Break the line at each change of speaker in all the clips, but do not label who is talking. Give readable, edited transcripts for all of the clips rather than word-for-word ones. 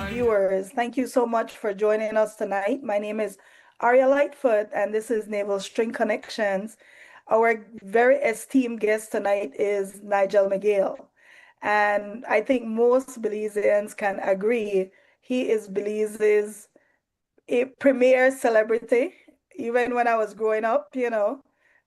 Viewers, thank you so much for joining us tonight. My name is ARIA Lightfoot, and this is Naval String Connections. Our very esteemed guest tonight is Nigel McGill. And I think most Belizeans can agree he is Belize's premier celebrity. Even when I was growing up,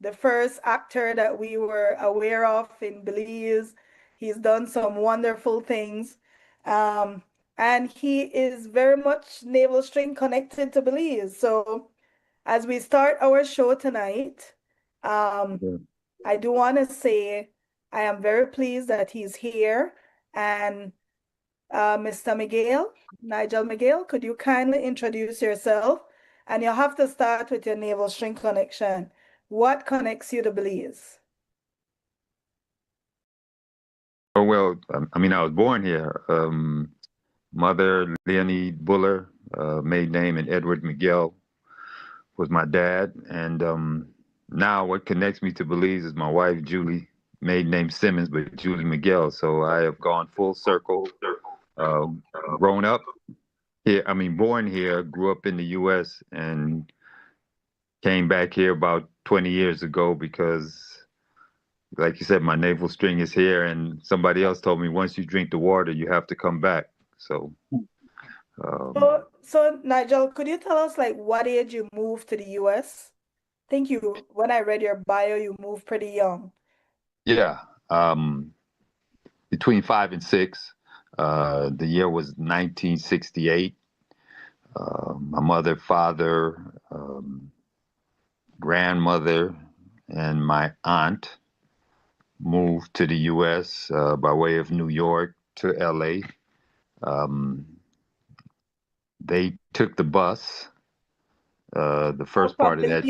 the first actor that we were aware of in Belize. He's done some wonderful things. Um, and he is very much naval string connected to Belize. So as we start our show tonight, um, I do want to say I am very pleased that he's here. And Mr. Miguel, Nigel Miguel, could you kindly introduce yourself? And you'll have to start with your naval string connection. What connects you to Belize?
Oh, well, I mean, I was born here. Mother, Leonie Buller, maiden name, and Edward Miguel was my dad. And now what connects me to Belize is my wife, Julie, maiden name Simmons, but Julie Miguel. So I have gone full circle, grown up here, born here, grew up in the U.S., and came back here about 20 years ago because, like you said, my navel string is here, and somebody else told me once you drink the water, you have to come back. So,
so Nigel, could you tell us like what age you moved to the US? I think when I read your bio, you moved pretty young.
Yeah, between 5 and 6. The year was 1968. My mother, father, grandmother, and my aunt moved to the U.S. By way of New York to L.A. They took the bus. The first part of that.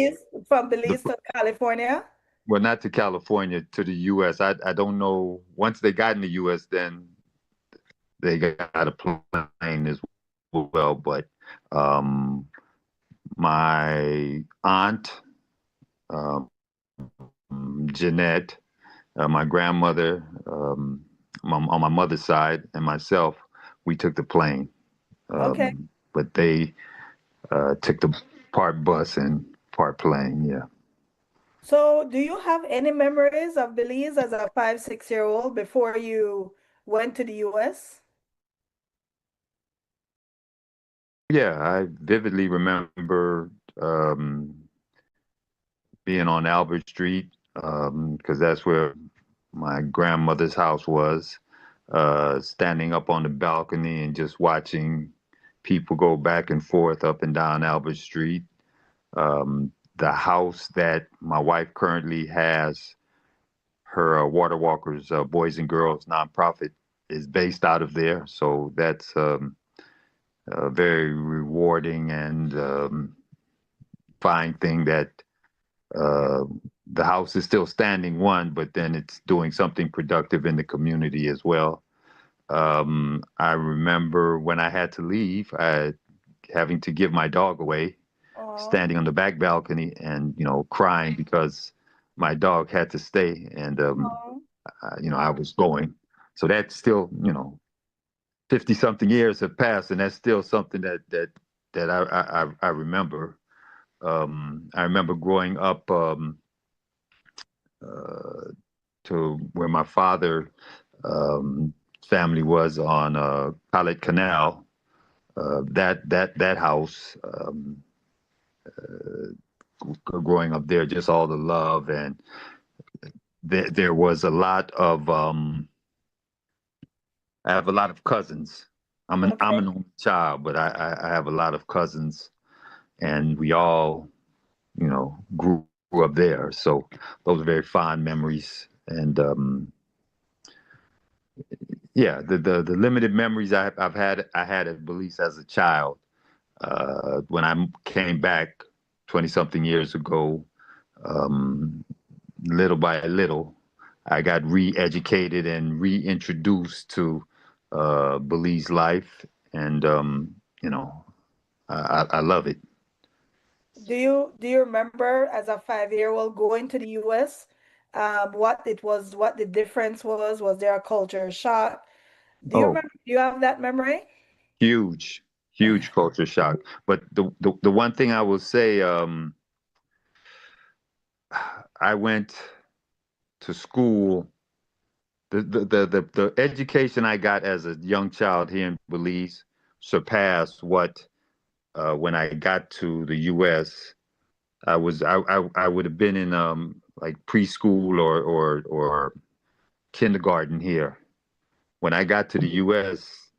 From Belize to California?
Well, not to California, to the U.S. I don't know. Once they got in the U.S., then they got a plane as well. But my aunt, Jeanette, my grandmother, on my mother's side, and myself, we took the plane.
Okay.
But they took the part bus and part plane, yeah.
So do you have any memories of Belize as a 5, 6-year-old before you went to the US?
Yeah, I vividly remember being on Albert Street, because that's where my grandmother's house was, standing up on the balcony and just watching people go back and forth up and down Albert Street. The house that my wife currently has, her Water Walkers Boys and Girls nonprofit, is based out of there. So that's very rewarding and fine thing that the house is still standing, one, but then it's doing something productive in the community as well. I remember when I had to leave, having to give my dog away, standing on the back balcony and, crying because my dog had to stay, and, I was going. So that's still, 50 something years have passed, and that's still something that I remember. I remember growing up to where my father family was on Pilot Canal. That house, growing up there, just all the love, and there was a lot of. I have a lot of cousins. I'm an only child, but I have a lot of cousins, and we all, grew up there. So those are very fond memories. And yeah, the limited memories I had at Belize as a child. When I came back 20 something years ago, little by little, I got re-educated and reintroduced to Belize life, and I love it.
Do you remember as a 5-year-old going to the US what it was, what the difference was. Was there a culture shock? Do you
Oh,
remember? Do you have that memory?
huge, huge culture shock. But the one thing I will say, I went to school. The education I got as a young child here in Belize surpassed what when I got to the U.S. I would have been in like preschool or kindergarten here. When I got to the U.S.,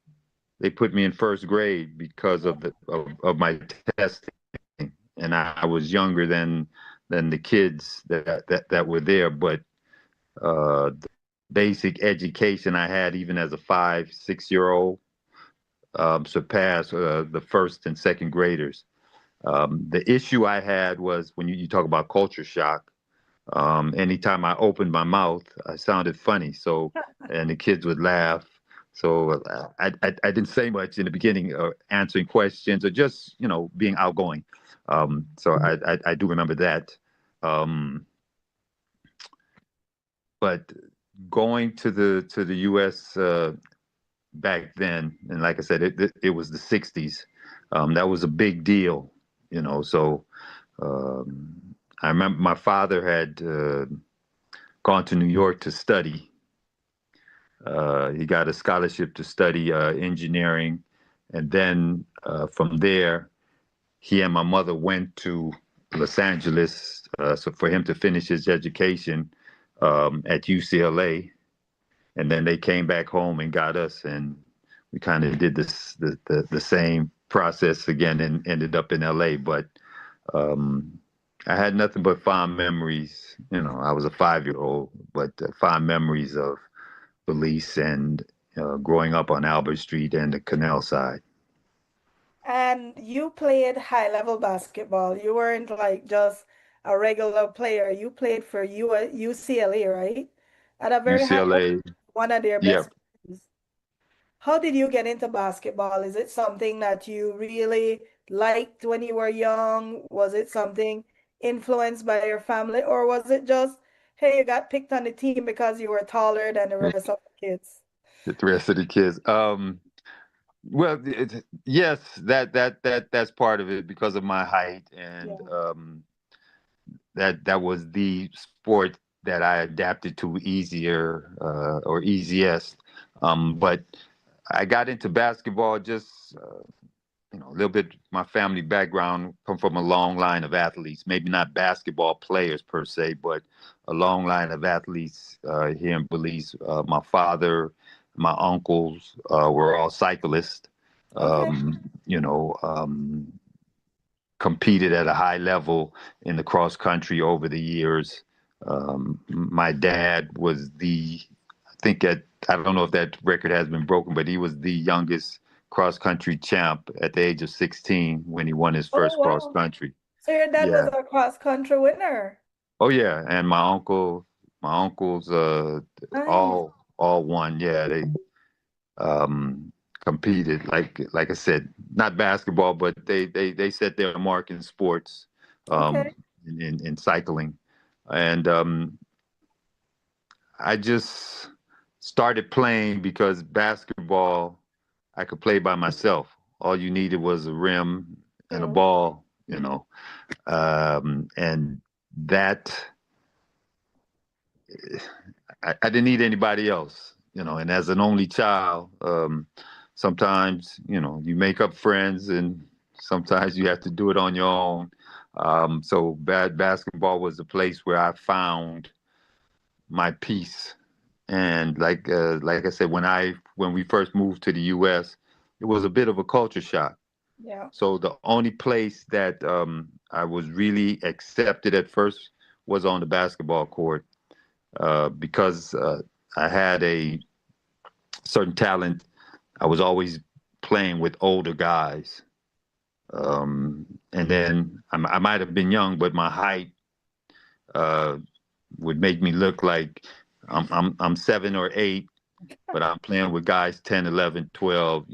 they put me in first grade because of my testing, and I was younger than the kids that were there. But the basic education I had, even as a 5, 6 year old, surpassed the first and second graders. The issue I had was when you talk about culture shock. Anytime I opened my mouth, I sounded funny. So, and the kids would laugh. So I didn't say much in the beginning, answering questions or just being outgoing. So I do remember that. Um, but going to the U.S. Back then, and like I said, it was the '60s. That was a big deal. So um, I remember my father had gone to New York to study. He got a scholarship to study engineering, and then from there, he and my mother went to Los Angeles, so for him to finish his education at UCLA, and then they came back home and got us, and we kind of did the same process again and ended up in LA. But um, I had nothing but fond memories. I was a 5 year old, but fond memories of Belize and growing up on Albert Street and the canal side.
And you played high level basketball. You weren't like just a regular player. You played for UCLA, right? At a very high level,
UCLA,
one of their
yeah,
best teams. How did you get into basketball? Is it something that you really liked when you were young? Was it something influenced by your family, or was it just, hey, you got picked on the team because you were taller than the rest of the kids?
the rest of the kids. Well, yes, that's part of it because of my height, and
Yeah.
that was the sport that I adapted to easier or easiest. But I got into basketball just a little bit. My family background come from a long line of athletes, maybe not basketball players per se, but a long line of athletes here in Belize. My father, my uncles were all cyclists.
Okay.
Um, you know, um, Competed at a high level in the cross country over the years. My dad was I think I don't know if that record has been broken, but he was the youngest cross country champ at the age of 16 when he won his
Oh,
first cross
wow.
country.
So your dad was
Yeah.
a cross country winner.
Oh yeah, and my uncles,
Nice.
all won. Yeah, they um, competed. Like I said, not basketball, but they set their mark in sports,
Okay.
um, in cycling, and I just started playing because basketball I could play by myself. All you needed was a rim and a
True.
ball. And that I didn't need anybody else. And as an only child, sometimes you make up friends, and sometimes you have to do it on your own. So bad basketball was the place where I found my peace. And like I said, when we first moved to the U.S., it was a bit of a culture shock.
Yeah.
So the only place that I was really accepted at first was on the basketball court because I had a certain talent. I was always playing with older guys. And then I might have been young, but my height uh, would make me look like I'm 7 or 8, but I'm playing with guys 10, 11, 12,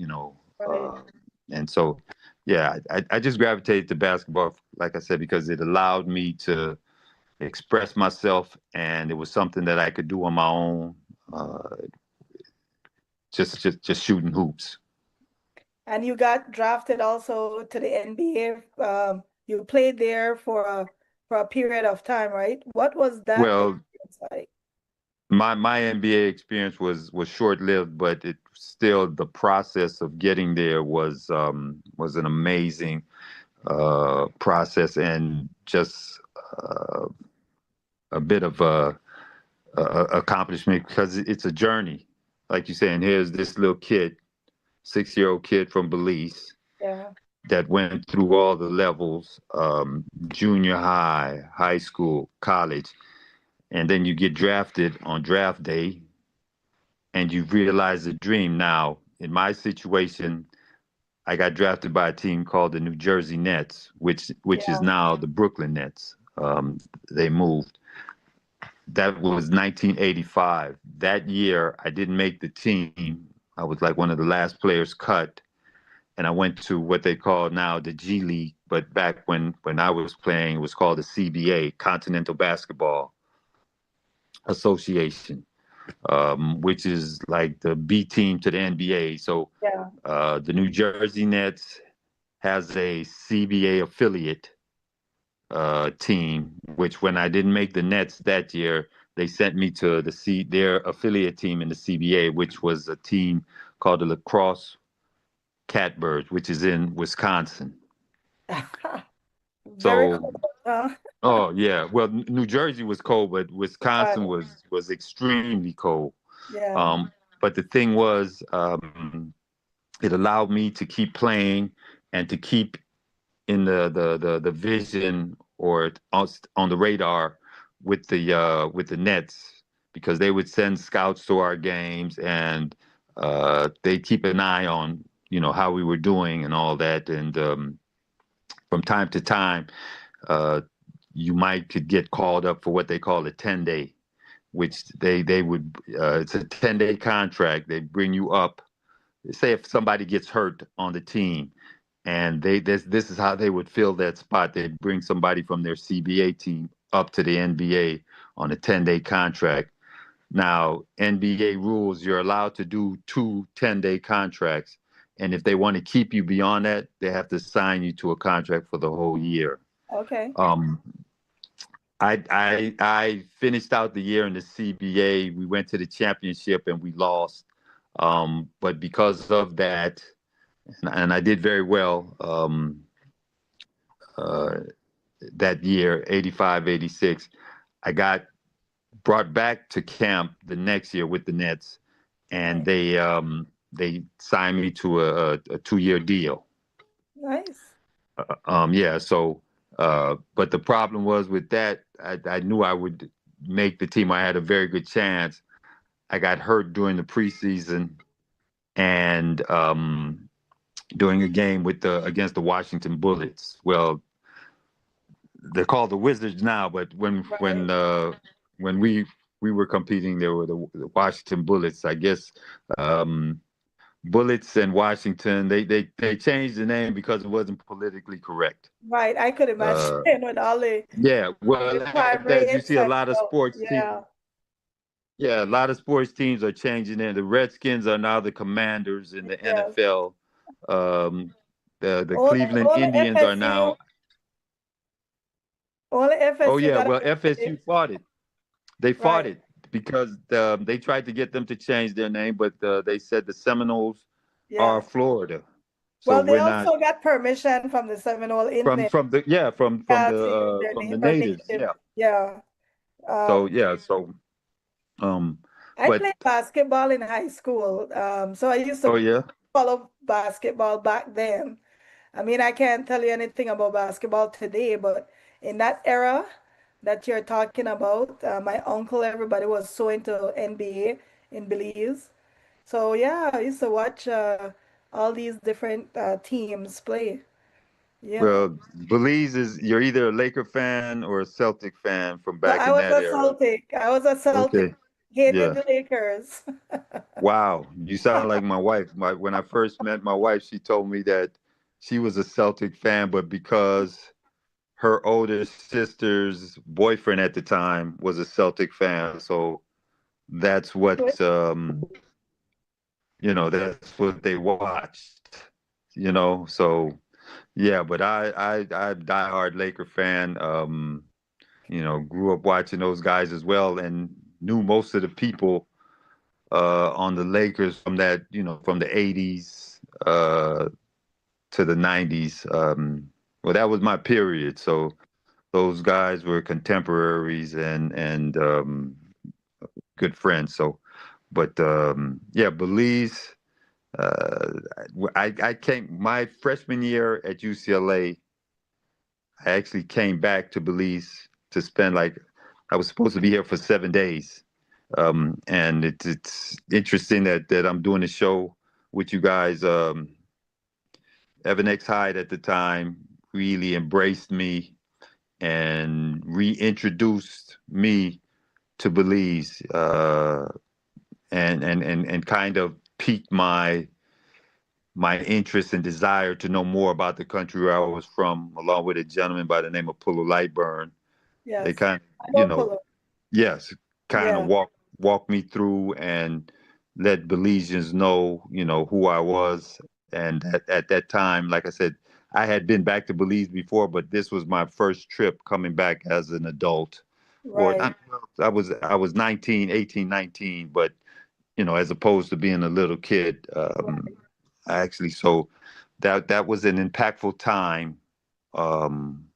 Right.
uh, and so yeah, I just gravitated to basketball, like I said, because it allowed me to express myself, and it was something that I could do on my own. Uh, just shooting hoops.
And you got drafted also to the NBA. You played there for a period of time, right? What was that
Well,
experience like?
my NBA experience was short lived, but it still the process of getting there was an amazing process and just uh, a bit of a accomplishment because it's a journey. Like you saying, here's this little kid, 6-year-old kid from Belize
Yeah.
that went through all the levels, junior high, high school, college, and then you get drafted on draft day and you realize the dream. Now, in my situation, I got drafted by a team called the New Jersey Nets, which is
Yeah.
now the Brooklyn Nets. They moved. That was 1985. That year, I didn't make the team. I was like one of the last players cut, and I went to what they call now the G League. But back when I was playing, it was called the CBA, Continental Basketball Association, which is like the B team to the NBA. So
Yeah.
the New Jersey Nets has a CBA affiliate team, which when I didn't make the Nets that year, they sent me to their affiliate team in the CBA, which was a team called the Lacrosse Catbirds, which is in Wisconsin.
Very
So,
cool. Huh?
oh yeah, well, New Jersey was cold, but
Right.
Wisconsin was extremely cold.
Yeah.
Um, but the thing was, it allowed me to keep playing and to keep in the vision or on the radar with the Nets because they would send scouts to our games and they keep an eye on how we were doing and all that. And from time to time, uh, you might could get called up for what they call a 10-day, which they would it's a 10-day contract. They bring you up. Say if somebody gets hurt on the team, and this is how they would fill that spot. They'd bring somebody from their CBA team up to the NBA on a 10-day contract. Now, NBA rules, you're allowed to do two 10-day contracts. And if they want to keep you beyond that, they have to sign you to a contract for the whole year.
Okay.
Um, I finished out the year in the CBA. We went to the championship and we lost. But because of that, and I did very well. Uh, that year, 85, 86. I got brought back to camp the next year with the Nets, and
Right.
they signed me to a 2-year deal.
Nice.
Yeah, so but the problem was with that, I knew I would make the team. I had a very good chance. I got hurt during the preseason and during a game with the against the Washington Bullets. Well, they're called the Wizards now, but
Right.
when we were competing, there were the Washington Bullets. I guess um, Bullets and Washington. They changed the name because it wasn't politically correct.
Right. I could imagine
Uh,
with all
yeah,
the
well,
crime
as you
rates
see, a
and
lot of
stuff.
sports teams.
Yeah.
Yeah, a lot of sports teams are changing it. The Redskins are now the Commanders in the
Yes.
NFL. Um, the
Only
Cleveland
only
Indians are
FSU,
now.
only
Oh
FSU
yeah,
got
well,
a name.
FSU fought it. They fought
Right.
it because they tried to get them to change their name, but they said the Seminoles are
Yeah.
Florida, so
Well, they
we're not
also got permission from the Seminole Indians
from the yeah
to use their
from
name
the
or
natives,
native.
yeah.
Yeah.
So
Um,
yeah, so um,
I
but
played basketball in high school. So I used
oh
to
yeah,
follow basketball back then. I mean, I can't tell you anything about basketball today, but in that era that you're talking about, my uncle, everybody was so into NBA in Belize. So yeah, I used to watch all these different teams play. Yeah.
well, Belize is you're either a Laker fan or a Celtic fan from
No,
back
I
in
was
that
a
era.
Celtic. I was a Celtic.
Okay,
Hated
yeah.
the Lakers.
Wow, you sound like my wife. When I first met my wife, she told me that she was a Celtic fan, but because her older sister's boyfriend at the time was a Celtic fan, so that's what that's what they watched, So yeah, but I diehard Laker fan. Grew up watching those guys as well, and knew most of the people on the Lakers from from the '80s to the '90s. Well, that was my period, so those guys were contemporaries and good friends. So, but yeah, Belize. Uh, I came my freshman year at UCLA. I actually came back to Belize to spend I was supposed to be here for 7 days. And it's interesting that I'm doing a show with you guys. Evan X Hyde at the time really embraced me and reintroduced me to Belize, and kind of piqued my interest and desire to know more about the country where I was from, along with a gentleman by the name of Pullo Lightburn. They
Yes.
kind of,
I know Polo.
yes, kind of
Yeah.
walk me through and let Belizeans know, who I was. And at that time, like I said, I had been back to Belize before, but this was my first trip coming back as an adult. Or
Right.
I was 19, 18, 19, but as opposed to being a little kid,
Right.
actually. So that was an impactful time. Um,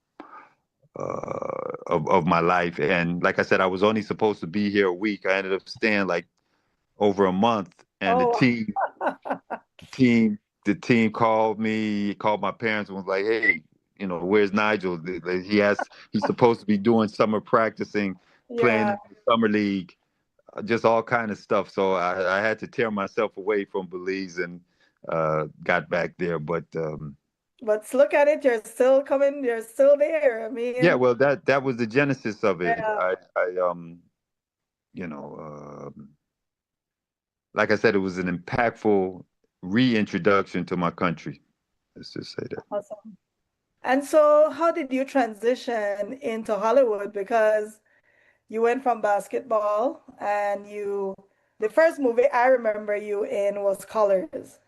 of my life. And like I said, I was only supposed to be here a week. I ended up staying like over a month. And the
Oh,
team, the team, the team called me, called my parents, and was like, "Hey, where's Nigel? He's supposed to be doing summer practicing, playing
yeah.
in the summer league, just all kind of stuff." So I had to tear myself away from Belize and got back there. But
But look at it, you're still coming, you're still there. I
yeah,
mean,
well, that was the genesis of it.
yeah,
You know, like I said, it was an impactful reintroduction to my country. Let's just say that.
awesome. And so, how did you transition into Hollywood? Because you went from basketball and the first movie I remember you in was Colors,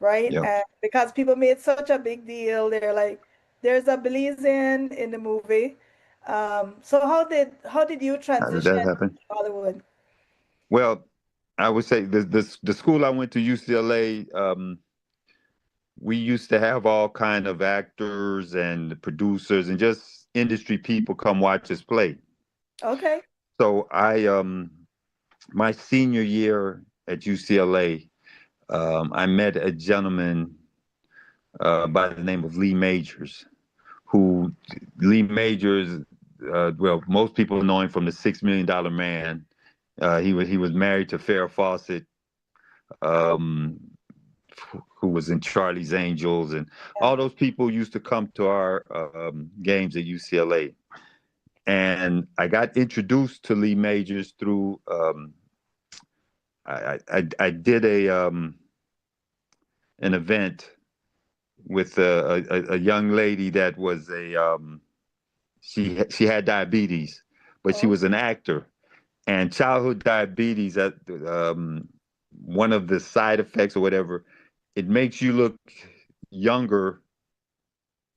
right?
Yeah.
And because people made such a big deal, they're like, there's a Belizean in the movie. So how did you
How did
transition
that
to
happen?
Hollywood?
Well, I would say the school I went to, UCLA, we used to have all kind of actors and producers and just industry people come watch us play.
Okay.
So my senior year at UCLA, I met a gentleman by the name of Lee Majors, who Lee Majors, well, most people know him from the $6 Million Man. He was married to Farrah Fawcett, um, who was in Charlie's Angels, and
Yeah.
all those people used to come to our games at UCLA. And I got introduced to Lee Majors through I did an event with a young lady that was she had diabetes, but she
Oh,
was an actor. And childhood diabetes, one of the side effects or whatever, it makes you look younger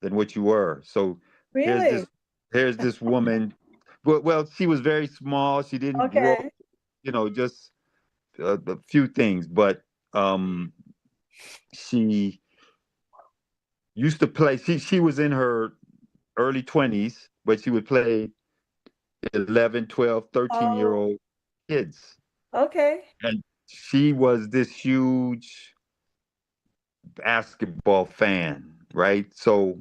than what you were. So here's
really?
this here's this woman. Well, she was very small. She didn't grow,
Okay.
just a few things, but um, she used to play. She was in her early 20s, but she would play 11, 12, 13 year
Oh,
old kids.
okay.
And she was this huge basketball fan, right? So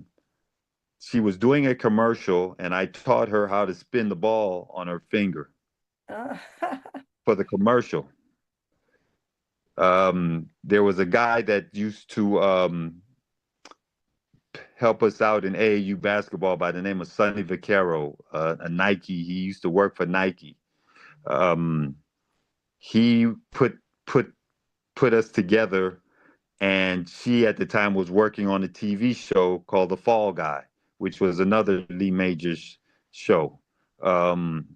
she was doing a commercial, and I taught her how to spin the ball on her finger
Uh,
for the commercial. There was a guy that used to help us out in AAU basketball by the name of Sonny Vaccaro, a Nike. He used to work for Nike. Um, he put put us together, and she at the time was working on a TV show called The Fall Guy, which was another Lee Majors show. Um,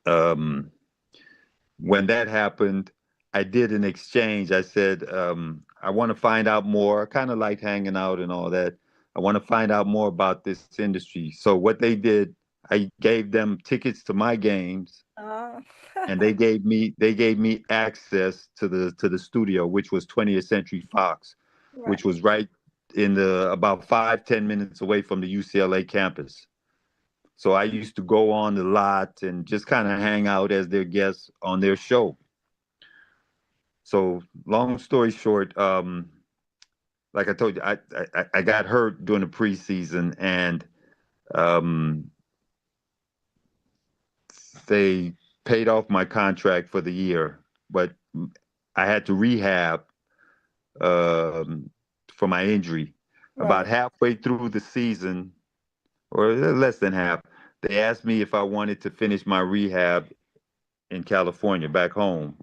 um, when that happened, I did an exchange. I said, I want to find out more. I kind of like hanging out and all that. I want to find out more about this industry. So what they did, I gave them tickets to my games,
Uh,
and they gave me access to the studio, which was 20th Century Fox, which
right.
was right in the about 5-10 minutes away from the UCLA campus. So I used to go on the lot and just kind of hang out as their guests on their show. So long story short, like I told you, I got hurt during the preseason, and um, they paid off my contract for the year, but I had to rehab um, for my injury. About
Right.
halfway through the season, or less than half, they asked me if I wanted to finish my rehab in California, back home.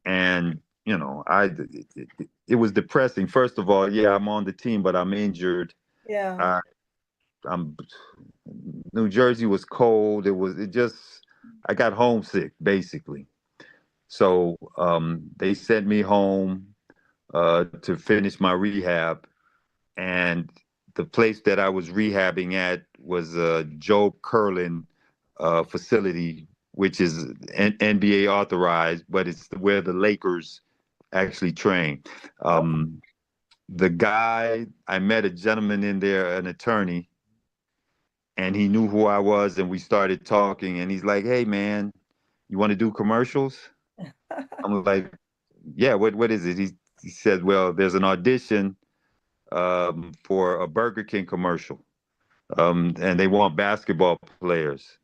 And it was depressing. First of all, yeah, I'm on the team, but I'm injured.
Yeah.
I, I'm New Jersey was cold. It just I got homesick basically. So they sent me home to finish my rehab, and the place that I was rehabbing at was a Joe Curlin facility, which is NBA authorized, but it's where the Lakers actually train.
Okay.
Um, the guy, I met a gentleman in there, an attorney, and he knew who I was, and we started talking. And he's like, "Hey, man, you want to do commercials?" I'm like, "Yeah, what is it?" He said, "Well, there's an audition for a Burger King commercial, and they want basketball players."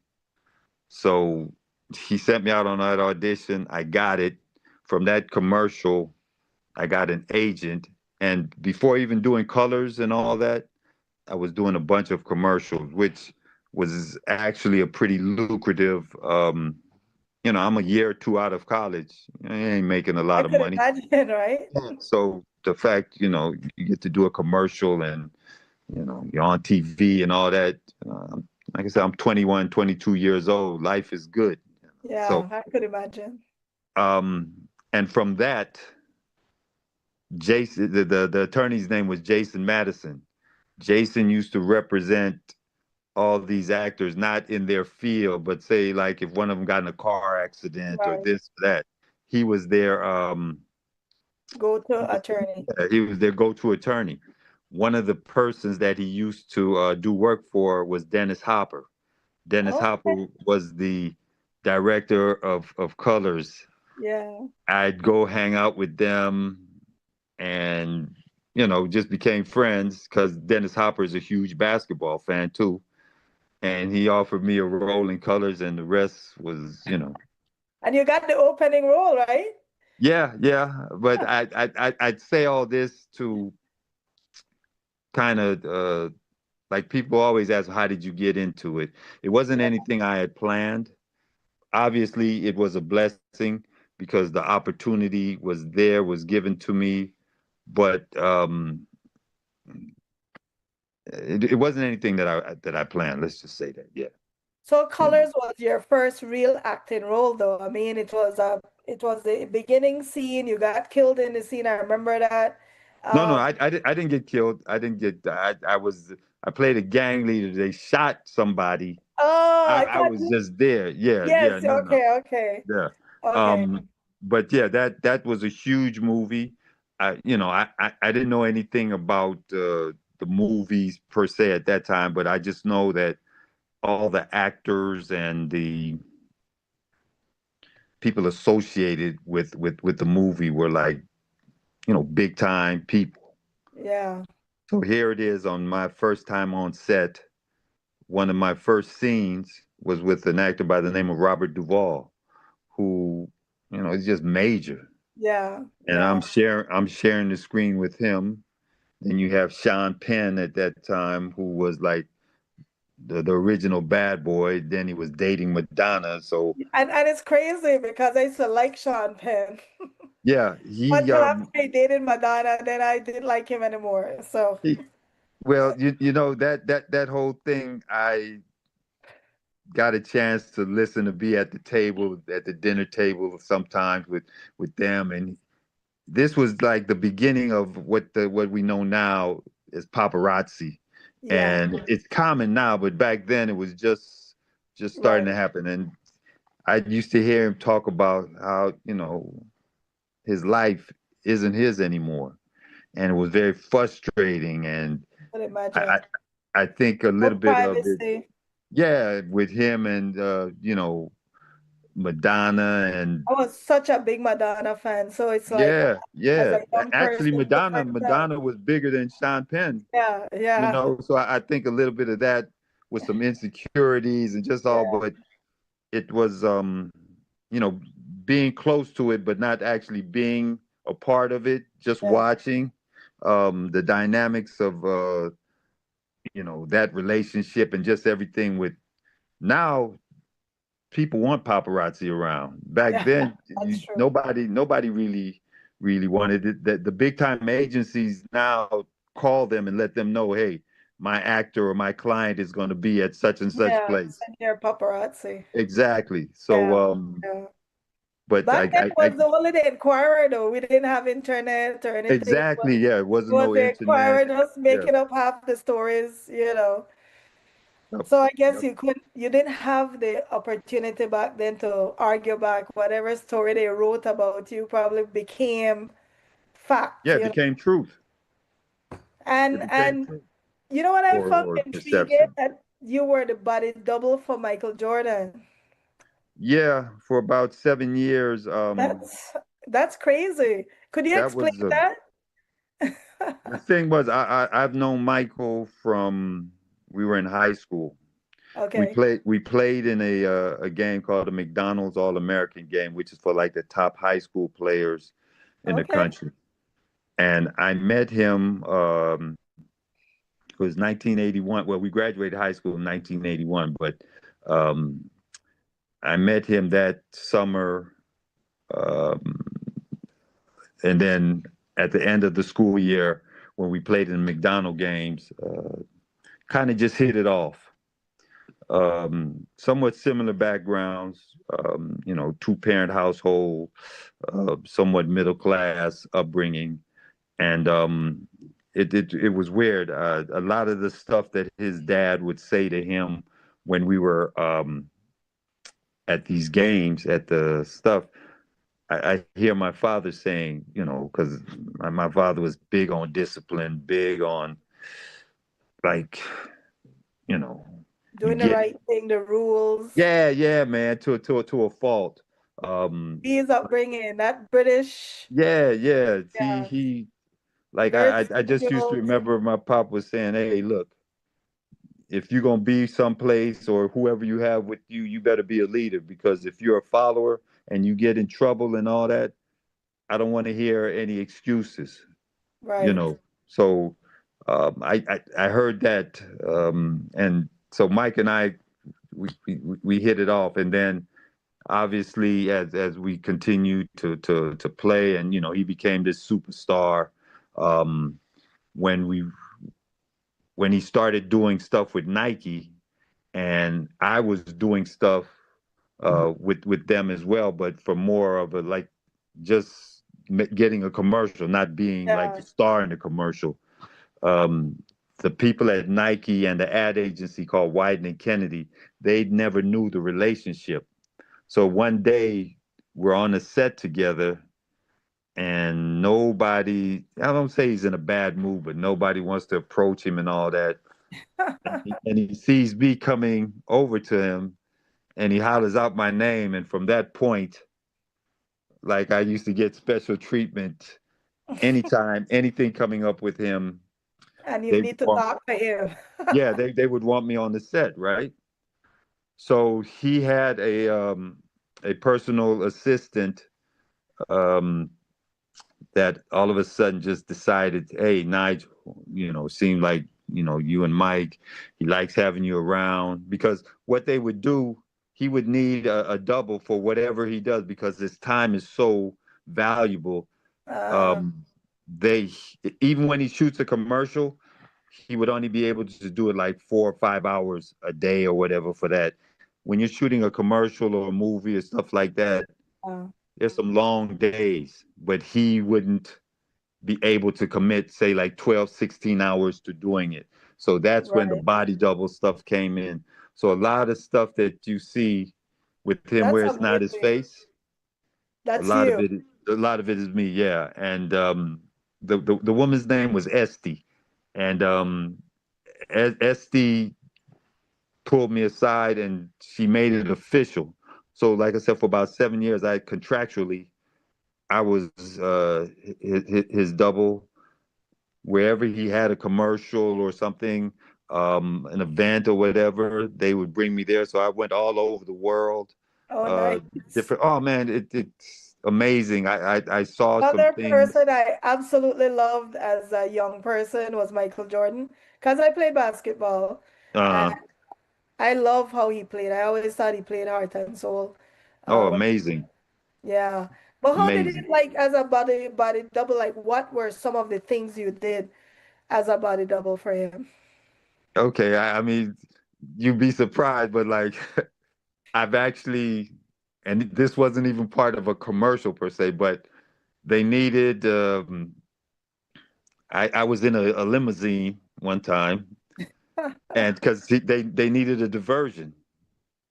So he sent me out on that audition. I got it. From that commercial, I got an agent. And before even doing colors and all that, I was doing a bunch of commercials, which was actually a pretty lucrative. I'm a year or two out of college. I ain't making a
I
lot of
could
money.
imagine, right?
So the fact, you get to do a commercial and, you're on TV and all that. Like I said, I'm 21, 22 years old. Life is good. So,
Yeah, I could imagine.
and from that, Jason, the attorney's name was Jason Madison. Jason used to represent all these actors, not in their field, but say like if one of them got in a car accident or
Right.
this or that, he was their
Go to attorney.
he was their go-to attorney. One of the persons that he used to do work for was Dennis Hopper. Dennis
Okay.
Hopper was the director of colors.
Yeah.
I'd go hang out with them and just became friends because Dennis Hopper is a huge basketball fan too. And he offered me a role in colors, and the rest was,
And you got the opening role, right?
yeah, yeah. But I'd say all this to kind of like people always ask, how did you get into it? It wasn't
Yeah.
anything I had planned. Obviously, it was a blessing because the opportunity was given to me. But it wasn't anything that I planned. Let's just say that. Yeah.
So
You know.
Colors was your first real acting role, though. I mean, it was the beginning scene. You got killed in the scene. I remember that.
No, no,
Um,
I didn't get killed. I didn't get. I played a gang leader. They shot somebody.
oh, I
I
thought
was
you.
just there. Yeah, yeah.
Yes.
No, no.
Okay. Okay.
Yeah.
Okay.
Um, but yeah, that was a huge movie. I didn't know anything about the movies per se at that time, but I just know that all the actors and the people associated with the movie were like, big time people.
Yeah.
So here it is on my first time on set. One of my first scenes was with an actor by the name of Robert Duvall, who, is just major.
Yeah.
And
Yeah.
I'm sharing the screen with him. Then you have Sean Penn at that time, who was like the original bad boy. Then he was dating Madonna. So
And it's crazy because I used to like Sean Penn
yeah, he
until after I dated Madonna, then I didn't like him anymore. So
he Well, you know that whole thing, I got a chance to listen to be at the table, at the dinner table sometimes with them, and this was like the beginning of what we know now as paparazzi,
Yeah,
and it's common now, but back then it was just starting
right.
to happen. And I used to hear him talk about how, his life isn't his anymore, and it was very frustrating. And
But
I I,
imagine.
I think a
No
little bit of it,
privacy.
yeah, with him and Madonna. And
I was such a big Madonna fan, so it's like
yeah,
as
yeah.
a young
Actually,
person to find out.
Madonna was bigger than Sean Penn,
Yeah, yeah,
So I think a little bit of that with some insecurities and just all,
yeah,
but it was, you know, being close to it, but not actually being a part of it, just
yeah,
watching the dynamics of, that relationship and just everything with now. People want paparazzi around. Back
yeah.
then,
That's true.
nobody really wanted it. That the big time agencies now call them and let them know, hey, my actor or my client is going to be at such and such
Yeah,
place.
send your paparazzi.
Exactly. So,
Yeah, yeah.
but
Back then was the holiday inquirer though. We didn't have internet or anything.
exactly, yeah, it
It
wasn't
was
no
the
internet.
inquirer just
Yeah.
making up half the stories.
Yep,
So I guess
yep.
you didn't have the opportunity back then to argue back whatever story they wrote about you probably became fact,
Yeah, it
you know.
became truth. It became
And
truth.
you know what I found
Or
intriguing?
perception.
That you were the body double for Michael Jordan.
Yeah, for about 7 years.
That's that's crazy. Could you
That
explain
was a
that?
The thing was, I've known Michael from we were in high school.
Okay.
We played in a game called the McDonald's All American game, which is for like the top high school players in the
Okay.
country. And I met him. It was 1981. Well, we graduated high school in 1981, but um, I met him that summer. Um, and then at the end of the school year, when we played in the McDonald games, kind of just hit it off. Somewhat similar backgrounds, two-parent household, somewhat middle class upbringing, and it was weird. A lot of the stuff that his dad would say to him when we were at these games, at the stuff, I hear my father saying, because my father was big on discipline, big on like, you know, you
Doing the
get
right thing, the rules.
Yeah, yeah, man, to a fault. Um,
His upbringing, that British,
yeah, yeah.
yeah,
He like
very
I just used to
scheduled.
remember my pop was saying, "Hey, look, if you're gonna be someplace or whoever you have with you, you better be a leader because if you're a follower and you get in trouble and all that, I don't want to hear any excuses." You
Right.
know. So I heard that, and so Mike and I we hit it off, and then obviously as we continued to play, and he became this superstar um when we when he started doing stuff with Nike, and I was doing stuff with them as well, but for more of a like just getting a commercial, not being like
Yeah.
the star in the commercial. um the people at Nike and the ad agency called Wyden and Kennedy, they never knew the relationship. So one day we're on a set together, and nobody, I don't say he's in a bad mood, but nobody wants to approach him and all that. And he sees me coming over to him, and he hollers out my name. And from that point, like, I used to get special treatment anytime, anything coming up with him.
And you
They
need
would
to
want,
talk to him.
yeah, they would want me on the set, right? So he had a personal assistant um, that all of a sudden just decided, hey, Nigel, seemed like, you and Mike, he likes having you around. Because what they would do, he would need a double for whatever he does because his time is so valuable.
Uh,
Um, they, even when he shoots a commercial, he would only be able to do it like 4 or 5 hours a day or whatever for that. When you're shooting a commercial or a movie or stuff like that,
Uh,
there's some long days, but he wouldn't be able to commit, say, like 12, 16 hours to doing it. So that's when the
right.
body double stuff came in. So a lot of stuff that you see with him
That's
where it's not his
amazing.
face, a
That's
lot of
you.
it, a lot of it is me, yeah. And the woman's name was Esty, and Esty pulled me aside and she made it official. So, like I said, for about 7 years, I contractually I was his double wherever he had a commercial or something, an event or whatever. They would bring me there. So I went all over the world,
Oh,
uh,
nice.
different. Oh man, it's amazing. I saw some
Another
things.
person I absolutely loved as a young person was Michael Jordan because I played basketball and
Uh,
I love how he played. I always thought he played heart and soul.
oh,
When,
amazing,
yeah. But how did
amazing.
it like as a body double? Like what were some of the things you did as a body double for him?
Okay, I mean, you'd be surprised, but like I've actually, and this wasn't even part of a commercial per se, but they needed. I was in a limousine one time, and because they needed a diversion,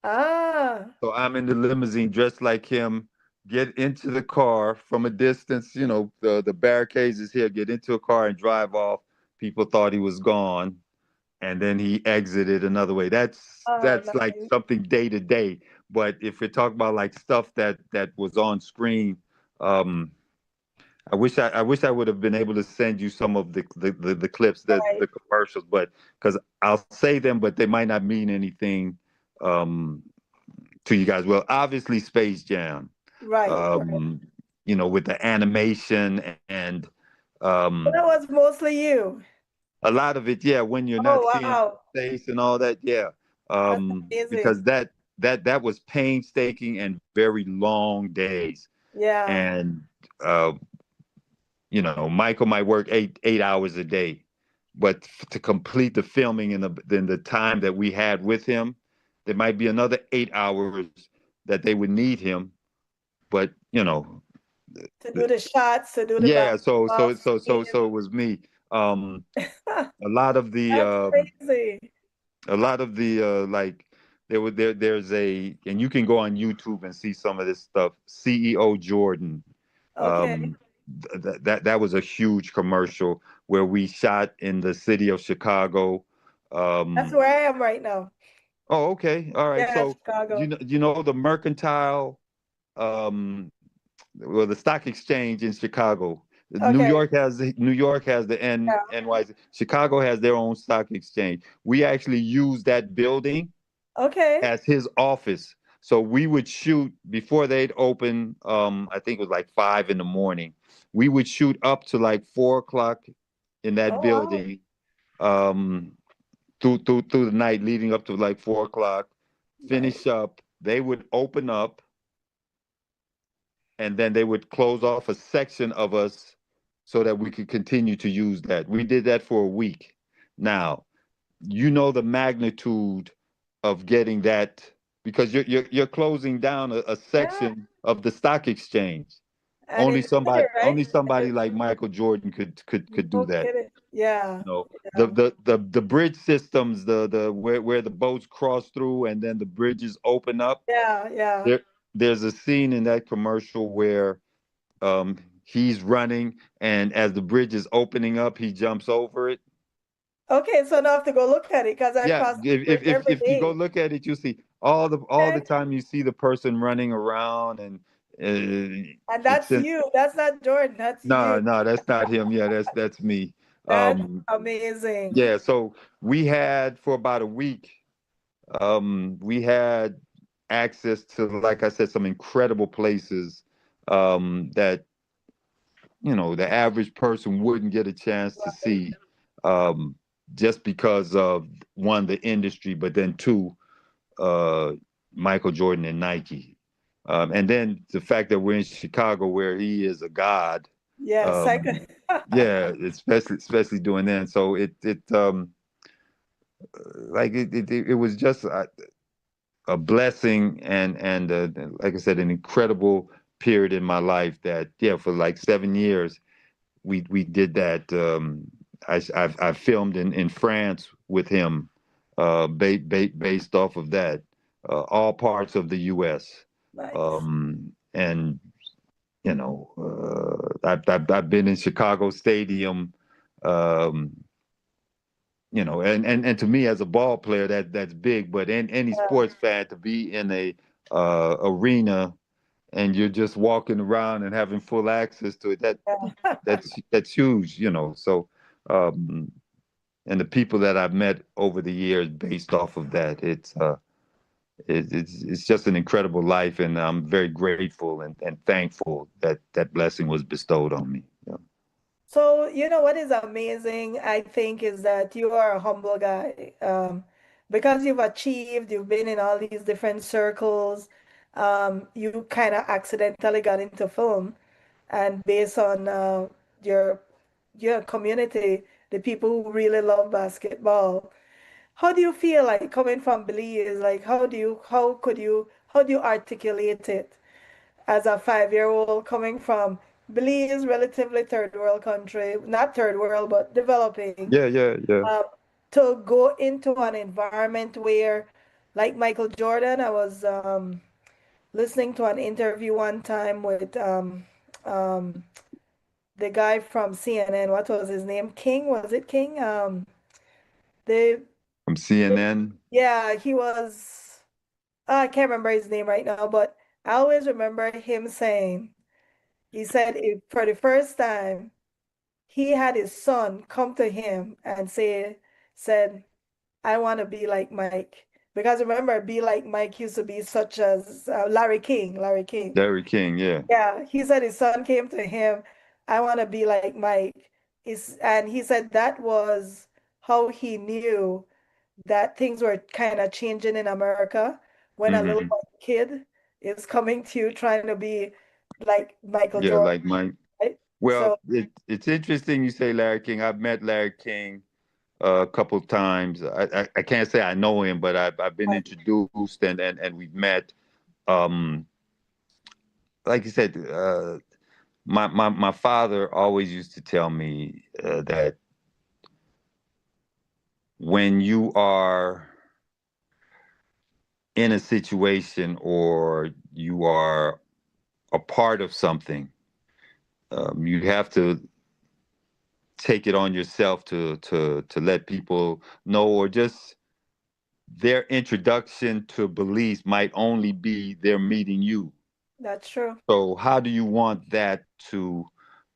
Ah,
so I'm in the limousine dressed like him. Get into the car from a distance. You know the barricades is here. Get into a car and drive off. People thought he was gone, and then he exited another way.
oh,
That's like
nice.
something day to day. But if we talk about like stuff that was on screen, um, I wish I would have been able to send you some of the clips that
Right,
the commercials, but because I'll say them, but they might not mean anything um, to you guys. Well, obviously Space Jam,
right.
um, with the animation and
So
um,
that was mostly you.
a lot of it, yeah, when you're
Oh,
not seeing
wow.
face and all that, yeah,
That's
because
amazing.
that was painstaking and very long days,
Yeah.
and uh, Michael might work eight hours a day, but to complete the filming in the time that we had with him, there might be another 8 hours that they would need him, but
To do the shots, to do the
yeah,
basketball
so it was me. A lot of the
That's crazy.
like there's and you can go on YouTube and see some of this stuff. CEO Jordan,
Okay.
um that was a huge commercial where we shot in the city of Chicago.
That's
um
where I am right now.
oh, okay, all right,
Yeah,
so
Chicago.
the mercantile, um well, the stock exchange in Chicago.
Okay.
New York has the
Yeah.
NYC. Chicago has their own stock exchange. We actually use that building
Okay.
as his office. So we would shoot before they'd open. I think it was like 5 in the morning. We would shoot up to like 4 o'clock in that
Oh, wow.
building, um, through the night leading up to like 4 o'clock.
Nice.
Finish up. They would open up, and then they would close off a section of us so that we could continue to use that. We did that for a week. Now, the magnitude of getting that because you're closing down a
Yeah.
section of the stock exchange.
And it's clear, right?
Only somebody like Michael Jordan could do
No
that.
kidding. Yeah.
You know,
Yeah.
the bridge systems, the where the boats cross through and then the bridges open up.
Yeah. Yeah.
There's a scene in that commercial where he's running, and as the bridge is opening up, he jumps over it.
Okay, so now I have to go look at it because I
Yeah,
cross the bridge every
if you go
day.
look at it, you see all the
Okay.
time you see the person running around, and
And
it's
that's
in,
you. That's not Jordan. That's you.
no, that's not him. Yeah, that's me.
That's
Um,
amazing.
yeah, so we had for about a week, we had access to, like I said, some incredible places that the average person wouldn't get a chance to
Right.
see, um, just because of one, the industry, but then two, uh, Michael Jordan and Nike. And then the fact that we're in Chicago where he is a god.
Yeah, cycle.
Um, yeah, especially doing that. And so it was just a blessing and like I said, an incredible period in my life that yeah, for like 7 years we did that. I filmed in France with him, based off of that, all parts of the U.S.
Nice.
And I've been in Chicago Stadium, um, and to me as a ball player that's big. But in any
Yeah,
sports fan to be in a arena and you're just walking around and having full access to it,
yeah.
that's huge, So, um, and the people that I've met over the years based off of that, it's just an incredible life, and I'm very grateful and thankful that that blessing was bestowed on me. Yeah.
So, you know what is amazing, I think, is that you are a humble guy. Because you've achieved, you've been in all these different circles, you kind of accidentally got into film. And based on your your community, the people who really love basketball, how do you feel like coming from Belize? Like, how do you articulate it as a 5-year-old coming from Belize, relatively third world country, not third world, but developing,
Yeah, yeah, yeah.
um, to go into an environment where, like Michael Jordan, I was listening to an interview one time with um, the guy from CNN. What was his name? King? Was it King? The,
From CNN.
yeah, he was. I can't remember his name right now, but I always remember him saying, he said if for the first time he had his son come to him and said, I want to be like Mike. Because remember, be like Mike used to be such as Larry King, Larry King.
Larry King, yeah.
Yeah, he said his son came to him, I want to be like Mike. And he said that was how he knew that things were kind of changing in America when a little
Hmm.
white kid is coming to you trying to be like Michael
Yeah,
Jordan,
like Mike.
right?
Well,
So,
it's interesting you say Larry King. I've met Larry King a couple of times. I can't say I know him, but I've been introduced and we've met. Um, like you said, my father always used to tell me that when you are in a situation or you are a part of something, you have to take it on yourself to let people know, or just their introduction to beliefs might only be their meeting you.
that's true.
So how do you want that to,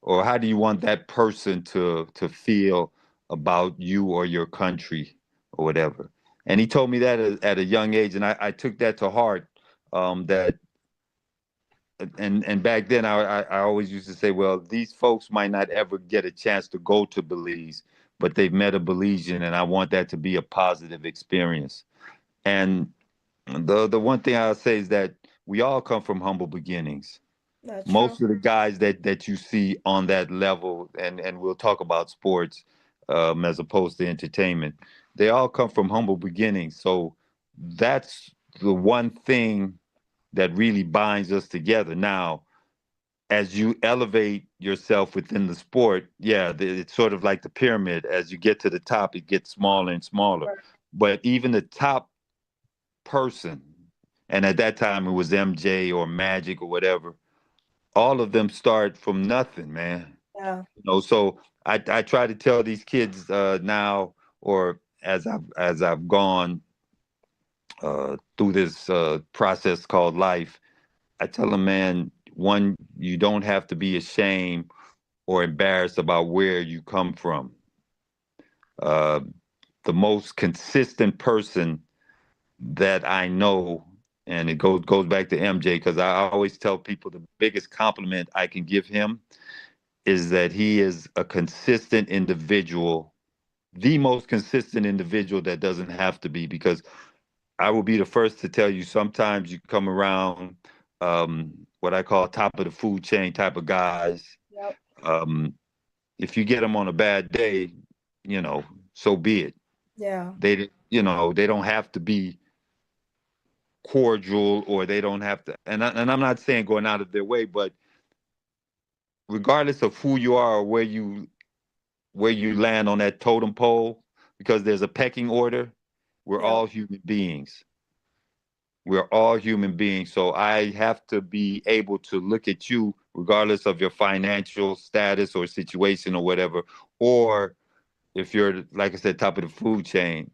or how do you want that person to feel about you or your country or whatever? And he told me that at a young age, and I took that to heart. That and back then I always used to say, well, these folks might not ever get a chance to go to Belize, but they've met a Belizean, and I want that to be a positive experience. And the one thing I'll say is that we all come from humble beginnings.
That's true.
Most of the guys that you see on that level, and we'll talk about sports as opposed to entertainment, they all come from humble beginnings. So that's the one thing that really binds us together. Now, as you elevate yourself within the sport, yeah, it's sort of like the pyramid. As you get to the top, it gets smaller and smaller.
Right.
But even the top person, and at that time it was MJ or Magic or whatever, all of them start from nothing, man.
Yeah,
So I try to tell these kids now, or as I've gone through this process called life, I tell them, man, one, you don't have to be ashamed or embarrassed about where you come from. Uh, the most consistent person that I know, and it goes back to MJ, because I always tell people the biggest compliment I can give him is that he is a consistent individual, the most consistent individual that doesn't have to be, because I will be the first to tell you sometimes you come around what I call top of the food chain type of guys,
yep,
Um, if you get them on a bad day, you know, so be it.
Yeah.
They don't have to be cordial, or they don't have to. And I'm not saying going out of their way, but regardless of who you are or where you land on that totem pole, because there's a pecking order, we're
Yeah.
all human beings. We're all human beings. So I have to be able to look at you, regardless of your financial status or situation or whatever, or if you're, like I said, top of the food chain,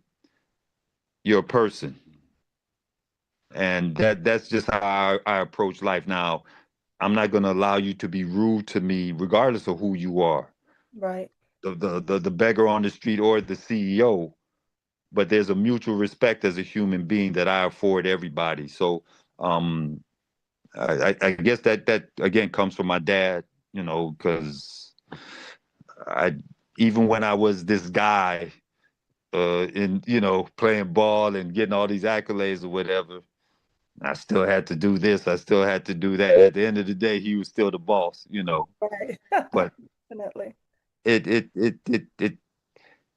you're a person. And that's just how I approach life now. I'm not going to allow you to be rude to me, regardless of who you are,
Right.
the beggar on the street or the CEO. But there's a mutual respect as a human being that I afford everybody. So um, I guess that again comes from my dad, because I even when I was this guy in playing ball and getting all these accolades or whatever, I still had to do this. I still had to do that. At the end of the day, he was still the boss.
Right.
But
Definitely.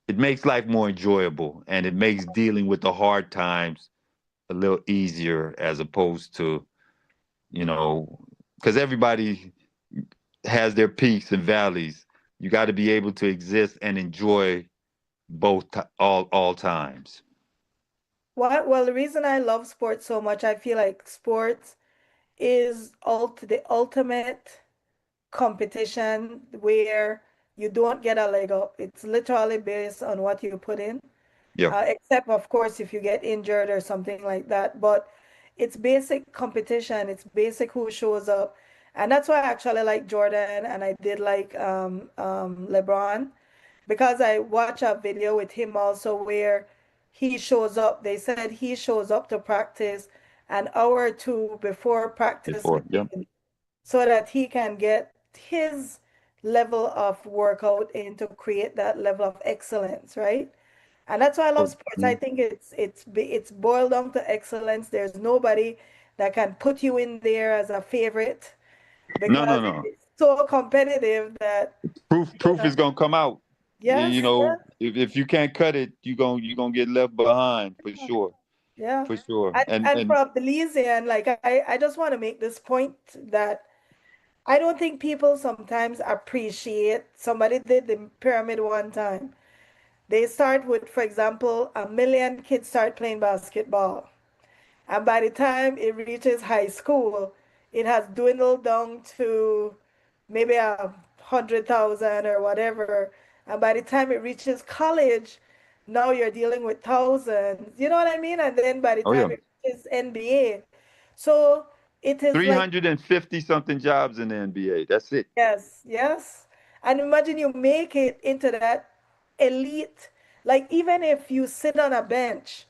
it makes life more enjoyable, and it makes dealing with the hard times a little easier, as opposed to, you know, because everybody has their peaks and valleys. You got to be able to exist and enjoy all times.
Well, the reason I love sports so much, I feel like sports is the ultimate competition where you don't get a leg up. It's literally based on what you put in,
Yeah,
except, of course, if you get injured or something like that. But it's basic competition, it's basic who shows up. And that's why I actually like Jordan and I did like LeBron because I watched a video with him also where he shows up. They said he shows up to practice an hour or two before practice
before. Yeah.
begins so that he can get his level of workout in to create that level of excellence, right? And that's why I love sports. I
Mhm.
think it's boiled down to excellence. There's nobody that can put you in there as a favorite
No, no,
because
no.
it's so competitive that you
Proof
know,
is gonna come out.
yes, yes,
If you can't cut it, you gonna get left behind for sure,
yeah.
for sure.
And
And
from Belizean, like I just want to make this point that I don't think people sometimes appreciate somebody did the pyramid one time. They start with, for example, 1 million kids start playing basketball. And by the time it reaches high school, it has dwindled down to maybe 100,000 or whatever. And by the time it reaches college, now you're dealing with thousands. You know what I mean? And then by the
oh yeah,
time it reaches NBA. So it is like
350 something jobs in the NBA. That's it.
yes, yes. And imagine you make it into that elite. Like, even if you sit on a bench,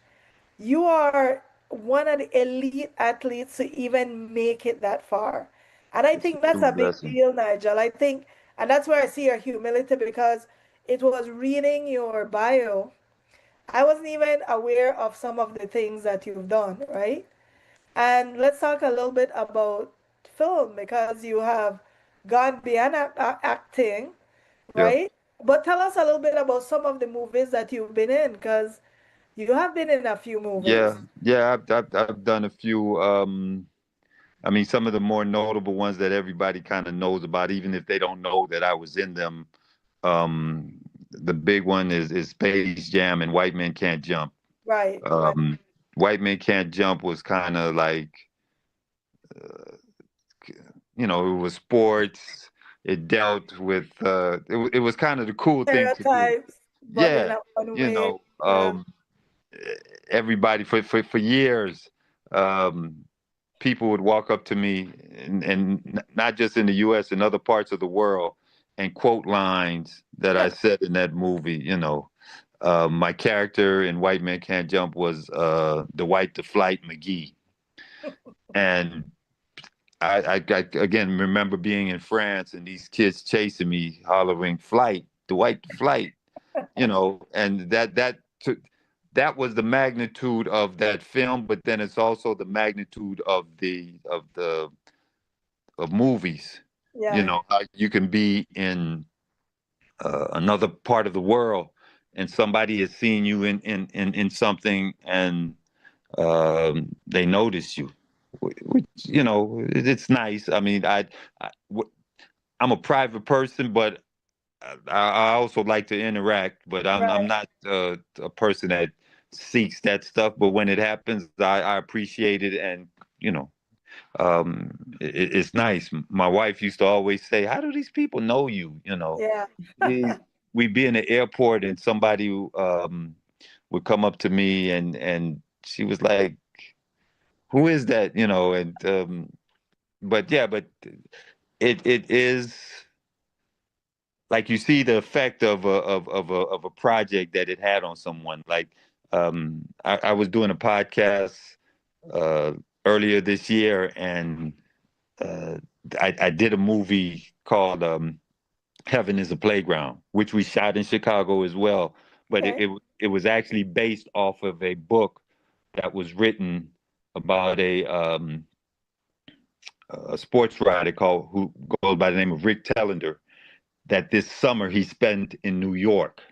you are one of the elite athletes to even make it that far. And I
It's a
think that's
true
a big
blessing.
deal, Nigel. I think, and that's where I see your humility because it was reading your bio. I wasn't even aware of some of the things that you've done, right? And let's talk a little bit about film because you have gone beyond acting,
Yeah.
right? But tell us a little bit about some of the movies that you've been in because you have been in a few movies.
Yeah. I've done a few. I mean, some of the more notable ones that everybody kind of knows about, even if they don't know that I was in them. The big one is Space Jam and White Men Can't Jump.
Right, right.
Um, White Men Can't Jump was kind of like, it was sports. It dealt with, it was kind of the cool thing to do.
Stereotypes, but in
Yeah,
a fun
you
way.
know,
Yeah.
everybody for years, um, people would walk up to me, and not just in the U.S., in other parts of the world, and quote lines that I said in that movie. My character in White Man Can't Jump was the White the Flight McGee, and I again remember being in France and these kids chasing me, hollering "Flight, the White the Flight," and that was the magnitude of that film, but then it's also the magnitude of the of movies. You
Yeah.
know, how you can be in another part of the world, and somebody is seeing you in something, and they notice you, which, you know, it's nice. I mean, I I'm a private person, but I also like to interact, but I'm
Right.
not a person that seeks that stuff. But when it happens, I appreciate it, and you know, it's nice. My wife used to always say, "How do these people know you?" You know,
Yeah.
we we'd be in the airport, and somebody would come up to me, and she was like, "Who is that?" You know, and but yeah, but it is like you see the effect of a project that it had on someone. Like I was doing a podcast uh, earlier this year, and uh, I did a movie called Heaven is a Playground, which we shot in Chicago as well. But
Okay.
it was actually based off of a book that was written about a sports writer called who goes by the name of Rick Tellender, that this summer he spent in New York.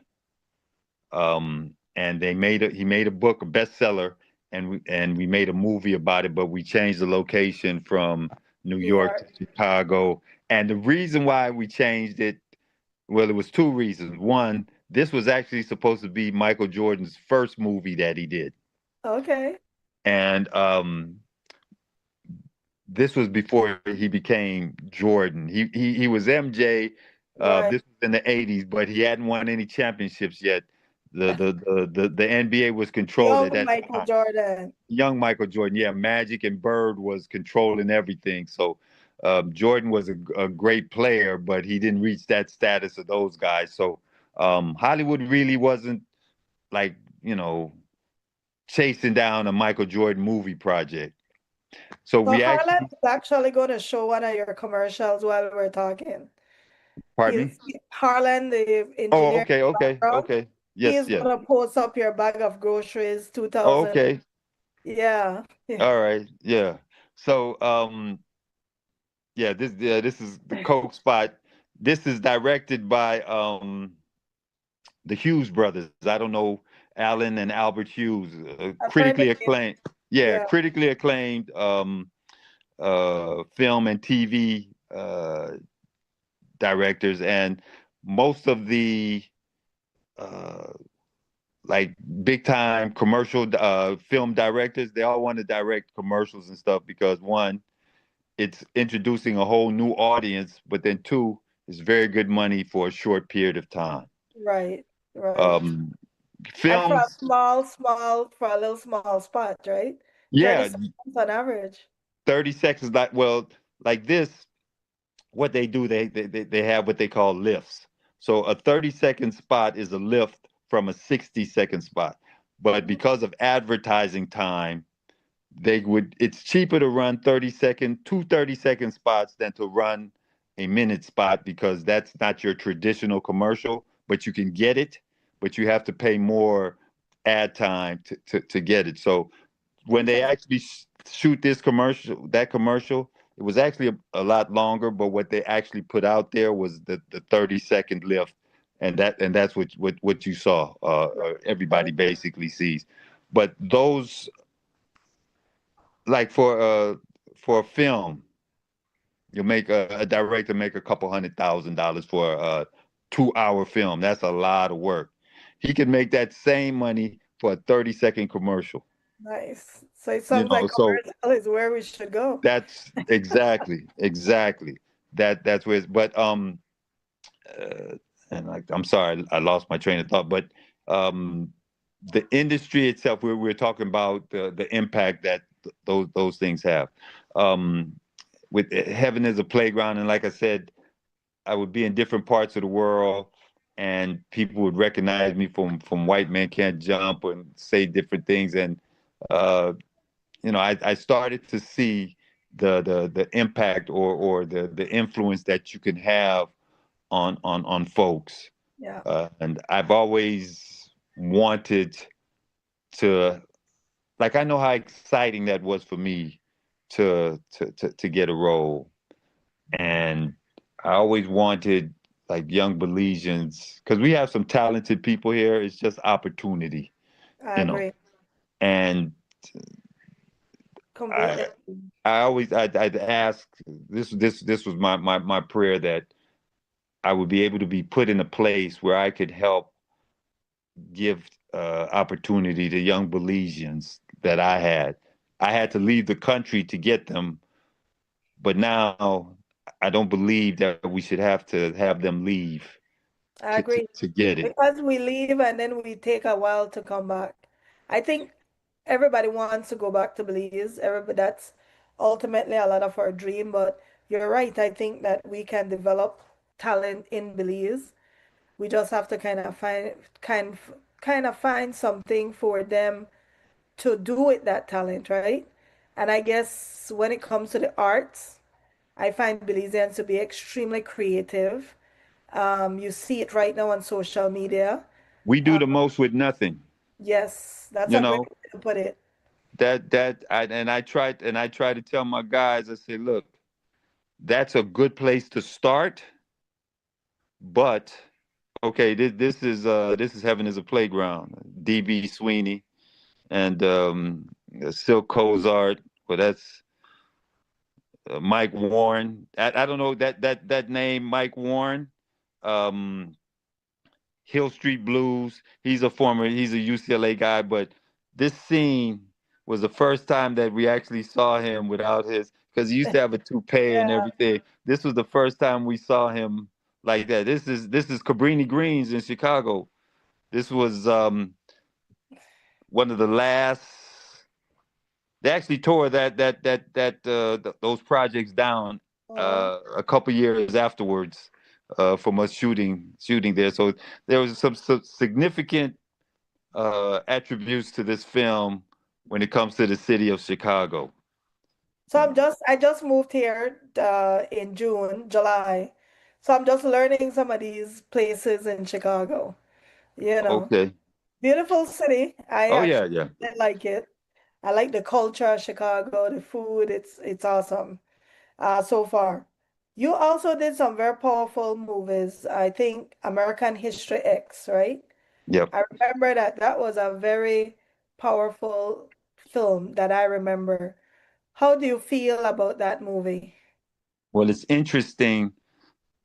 And he made a book, a bestseller, and we made a movie about it, but we changed the location from New
New
York to
York.
Chicago. And the reason why we changed it, well, it was two reasons. One, this was actually supposed to be Michael Jordan's first movie that he did.
Okay.
And this was before he became Jordan. He was MJ.
Right.
This was in the '80s, but he hadn't won any championships yet. The NBA was controlled at
Young
that
Michael
time.
Jordan.
Young Michael Jordan, yeah, Magic and Bird was controlling everything. So Jordan was a great player, but he didn't reach that status of those guys. So Hollywood really wasn't like, you know, chasing down a Michael Jordan movie project. So
So
we
Harlan
actually,
is actually going to show one of your commercials while we're talking.
pardon me.
Harlan, the
Oh,
engineer in
okay,
the
okay,
background,
okay.
he
Yes,
is
yes.
going to post up your bag of groceries,
Oh,
2000.
okay.
Yeah. Yeah.
All right. Yeah. So, this is the Coke spot. This is directed by the Hughes brothers. I don't know, Alan and Albert Hughes,
I've heard the
critically
name.
acclaimed. Yeah,
Yeah.
critically acclaimed film and TV directors, and most of the uh, like big time commercial film directors, they all want to direct commercials and stuff because one, it's introducing a whole new audience, but then two, it's very good money for a short period of time.
Right. Right.
Um,
And for a
films,
for a little small spot, right? 30
yeah,
seconds on average.
30 seconds. Like, well, like this, what they do, they have what they call lifts. So a 30-second spot is a lift from a 60-second spot. But
Mhm.
because of advertising time, it's cheaper to run 30-second spots than to run a minute spot because that's not your traditional commercial, but you can get it, but you have to pay more ad time to get it. So when they
Okay.
actually shoot that commercial, it was actually a lot longer, but what they actually put out there was the 30-second lift, and that's what you saw. Everybody
Right.
basically sees, but those, like for a film, you make a director make a couple $100,000 for a 2 hour film. That's a lot of work. He can make that same money for a 30-second commercial.
Nice. So it
You
sounds
know,
like
so
commercial is where we should go.
that's exactly that's where it's, but uh, and like I'm sorry, I lost my train of thought, but um the industry itself, we're talking about the impact that those things have. Um with Heaven is a Playground, and like I said, I would be in different parts of the world, and people would recognize me from White Man Can't Jump and say different things, and uh, I started to see the impact or the influence that you can have on folks,
Yeah.
and I've always wanted to, like, I know how exciting that was for me to get a role, and I always wanted like young Belizeans because we have some talented people here. It's just opportunity,
I
you know.
agree
And
completely.
I I always I'd ask this was my prayer that I would be able to be put in a place where I could help give opportunity to young Belizeans that I had. I had to leave the country to get them, but now I don't believe that we should have to have them leave
I agree.
to get it.
Because we leave and then we take a while to come back. I think everybody wants to go back to Belize. Everybody, that's ultimately a lot of our dream. But you're right. I think that we can develop talent in Belize. We just have to kind of find something for them to do with that talent, right? And I guess when it comes to the arts, I find Belizeans to be extremely creative. You see it right now on social media.
We do
Uh,
the most with nothing,
yes, that's
you
a great
know.
way to put it.
I try to tell my guys. I say, look, that's a good place to start, but okay, this is heaven is a playground. DB Sweeney and Silk Cozart. Well, that's Mike Warren. I don't know that name, Mike Warren. Um, Hill Street Blues. He's a UCLA guy, but this scene was the first time that we actually saw him without his, because he used to have a toupee and
Yeah.
everything. This was the first time we saw him like that. This is Cabrini Greens in Chicago. This was one of the last. They actually tore those projects down
Oh.
a couple years afterwards from us shooting there. So there was some significant attributes to this film when it comes to the city of Chicago.
So
You know.
I just moved here in June, July. So I'm just learning some of these places in Chicago, you know.
Okay.
Beautiful city. I
Oh yeah,
actually
yeah.
really like it. I like the culture of Chicago, the food. It's awesome so far. You also did some very powerful movies. I think American History X, right?
Yep.
I remember that that was a very powerful film that I remember. How do you feel about that movie?
Well, it's interesting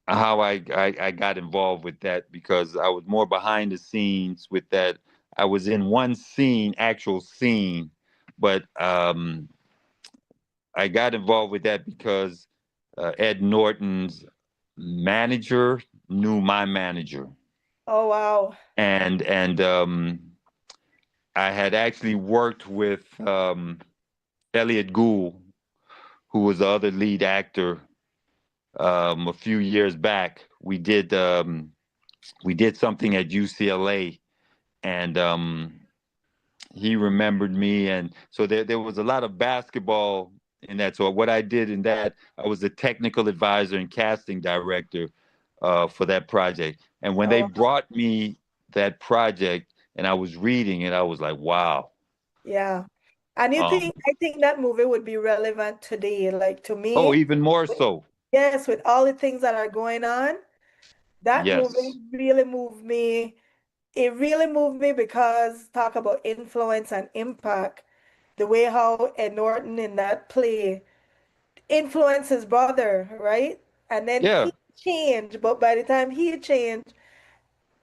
how I got involved with that because I was more behind the scenes with that. I was in one scene, actual scene, but I got involved with that because Ed Norton's manager knew my manager,
Oh, wow.
and I had actually worked with Elliot Gould, who was the other lead actor, a few years back. We did something at UCLA, and he remembered me, and so there was a lot of basketball in that. So what I did in that, I was the technical advisor and casting director for that project. And when they
Oh,
brought me that project, and I was reading it, I was like, wow.
yeah. And
Um,
I think that movie would be relevant today. Like to
oh,
me,
even more
with-
so.
yes, with all the things that are going on, that movie
Yes.
really moved me. It really moved me because talk about influence and impact, the way how Ed Norton in that play influenced his brother, right? And then
Yeah,
he changed, but by the time he changed,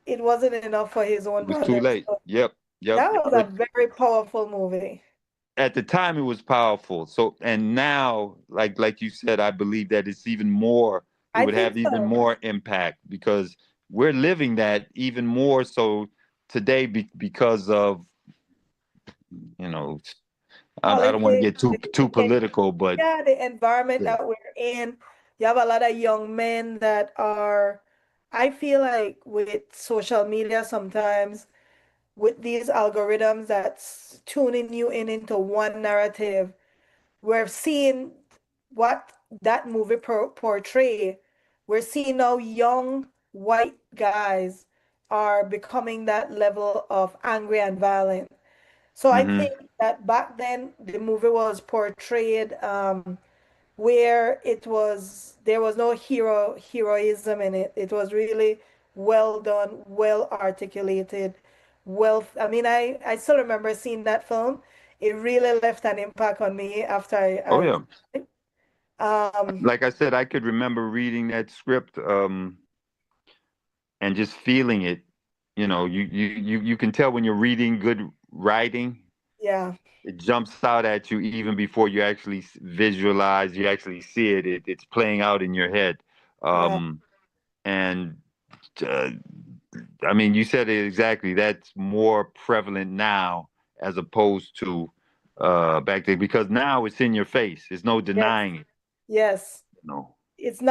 it wasn't enough for his own
it was too
brother.
late.
So
Yep, yep.
that was a
But
very powerful movie.
at the time it was powerful. So and now, like you said, I believe that it's even more. It
I
would
think
have even
so.
more impact because we're living that even more so today because of you know I don't want to
Politics,
get too political, but
yeah, the environment
yeah,
that we're in. You have a lot of young men that are, I feel like with social media sometimes, with these algorithms that's tuning you in into one narrative, we're seeing what that movie portray. We're seeing now young white guys are becoming that level of angry and violent. So I
hmm
think that back then the movie was portrayed where there was no heroism in it. It was really well done, well articulated, I mean, I still remember seeing that film. It really left an impact on me after
Oh yeah.
um
Like I said, I could remember reading that script and just feeling it. You can tell when you're reading good writing.
yeah,
It jumps out at you even before you actually visualize, you actually see it. It's playing out in your head.
right.
Um, and uh, I mean, you said it exactly. That's more prevalent now as opposed to back then because now it's in your face. There's no
Yes,
denying it.
yes.
No.
It's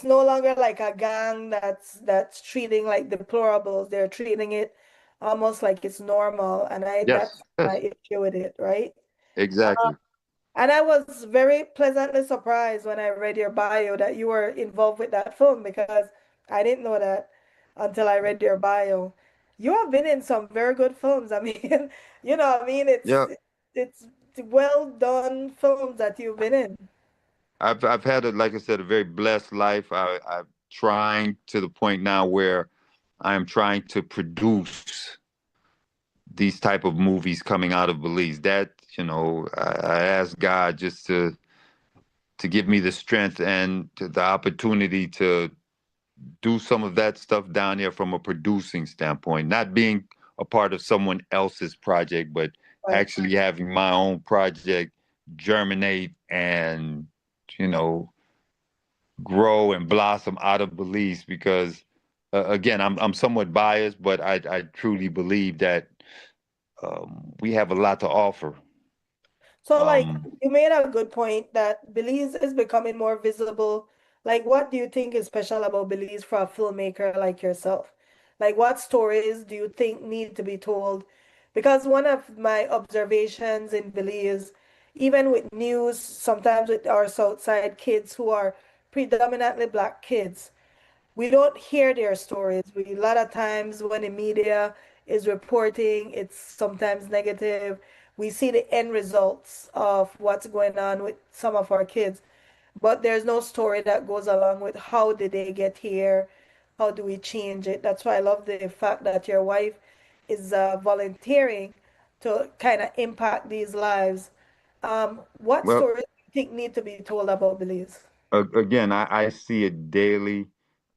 no longer like a gang that's treating like deplorables. They're treating it almost like it's normal. And
Yes.
that's my
Yes.
issue with it, right?
Exactly.
And I was very pleasantly surprised when I read your bio that you were involved with that film because I didn't know that until I read your bio. You have been in some very good films. I mean, I mean,
Yeah.
it's well done films that you've been in.
I've had a like I said a very blessed life. I'm trying to the point now where I am trying to produce these type of movies coming out of Belize. That I ask God just to give me the strength and the opportunity to do some of that stuff down there from a producing standpoint, not being a part of someone else's project, but
Right.
actually having my own project germinate and you know grow and blossom out of Belize because again I'm somewhat biased, but I truly believe that we have a lot to offer.
So, like,
Um,
you made a good point that Belize is becoming more visible. Like, what do you think is special about Belize for a filmmaker like yourself? Like, what stories do you think need to be told? Because one of my observations in Belize, even with news, sometimes with our Southside kids who are predominantly Black kids, we don't hear their stories. A lot of times when the media is reporting, it's sometimes negative. We see the end results of what's going on with some of our kids, but there's no story that goes along with how did they get here? How do we change it? That's why I love the fact that your wife is volunteering to kind of impact these lives. What
well,
stories do you think need to be told about Belize?
again, I see it daily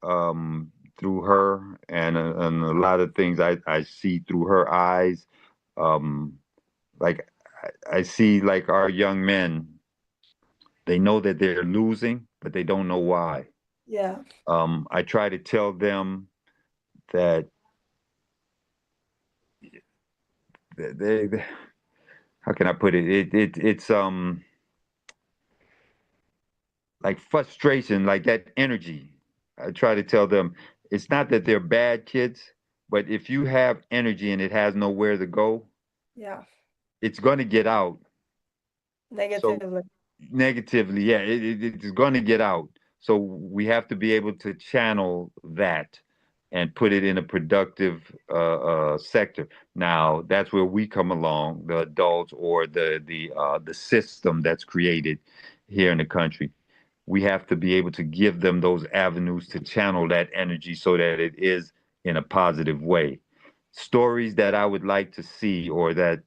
through her, and a lot of things I see through her eyes. Um, like I see like our young men, they know that they're losing, but they don't know why.
Yeah,
I try to tell them that they how can I put it? It's like frustration, like that energy. I try to tell them it's not that they're bad kids, but if you have energy and it has nowhere to go,
yeah,
it's going to get out. So
negatively.
negatively, yeah, it's going to get out. So we have to be able to channel that and put it in a productive sector. Now, that's where we come along, the adults or the system that's created here in the country. We have to be able to give them those avenues to channel that energy so that it is in a positive way. Stories that I would like to see or that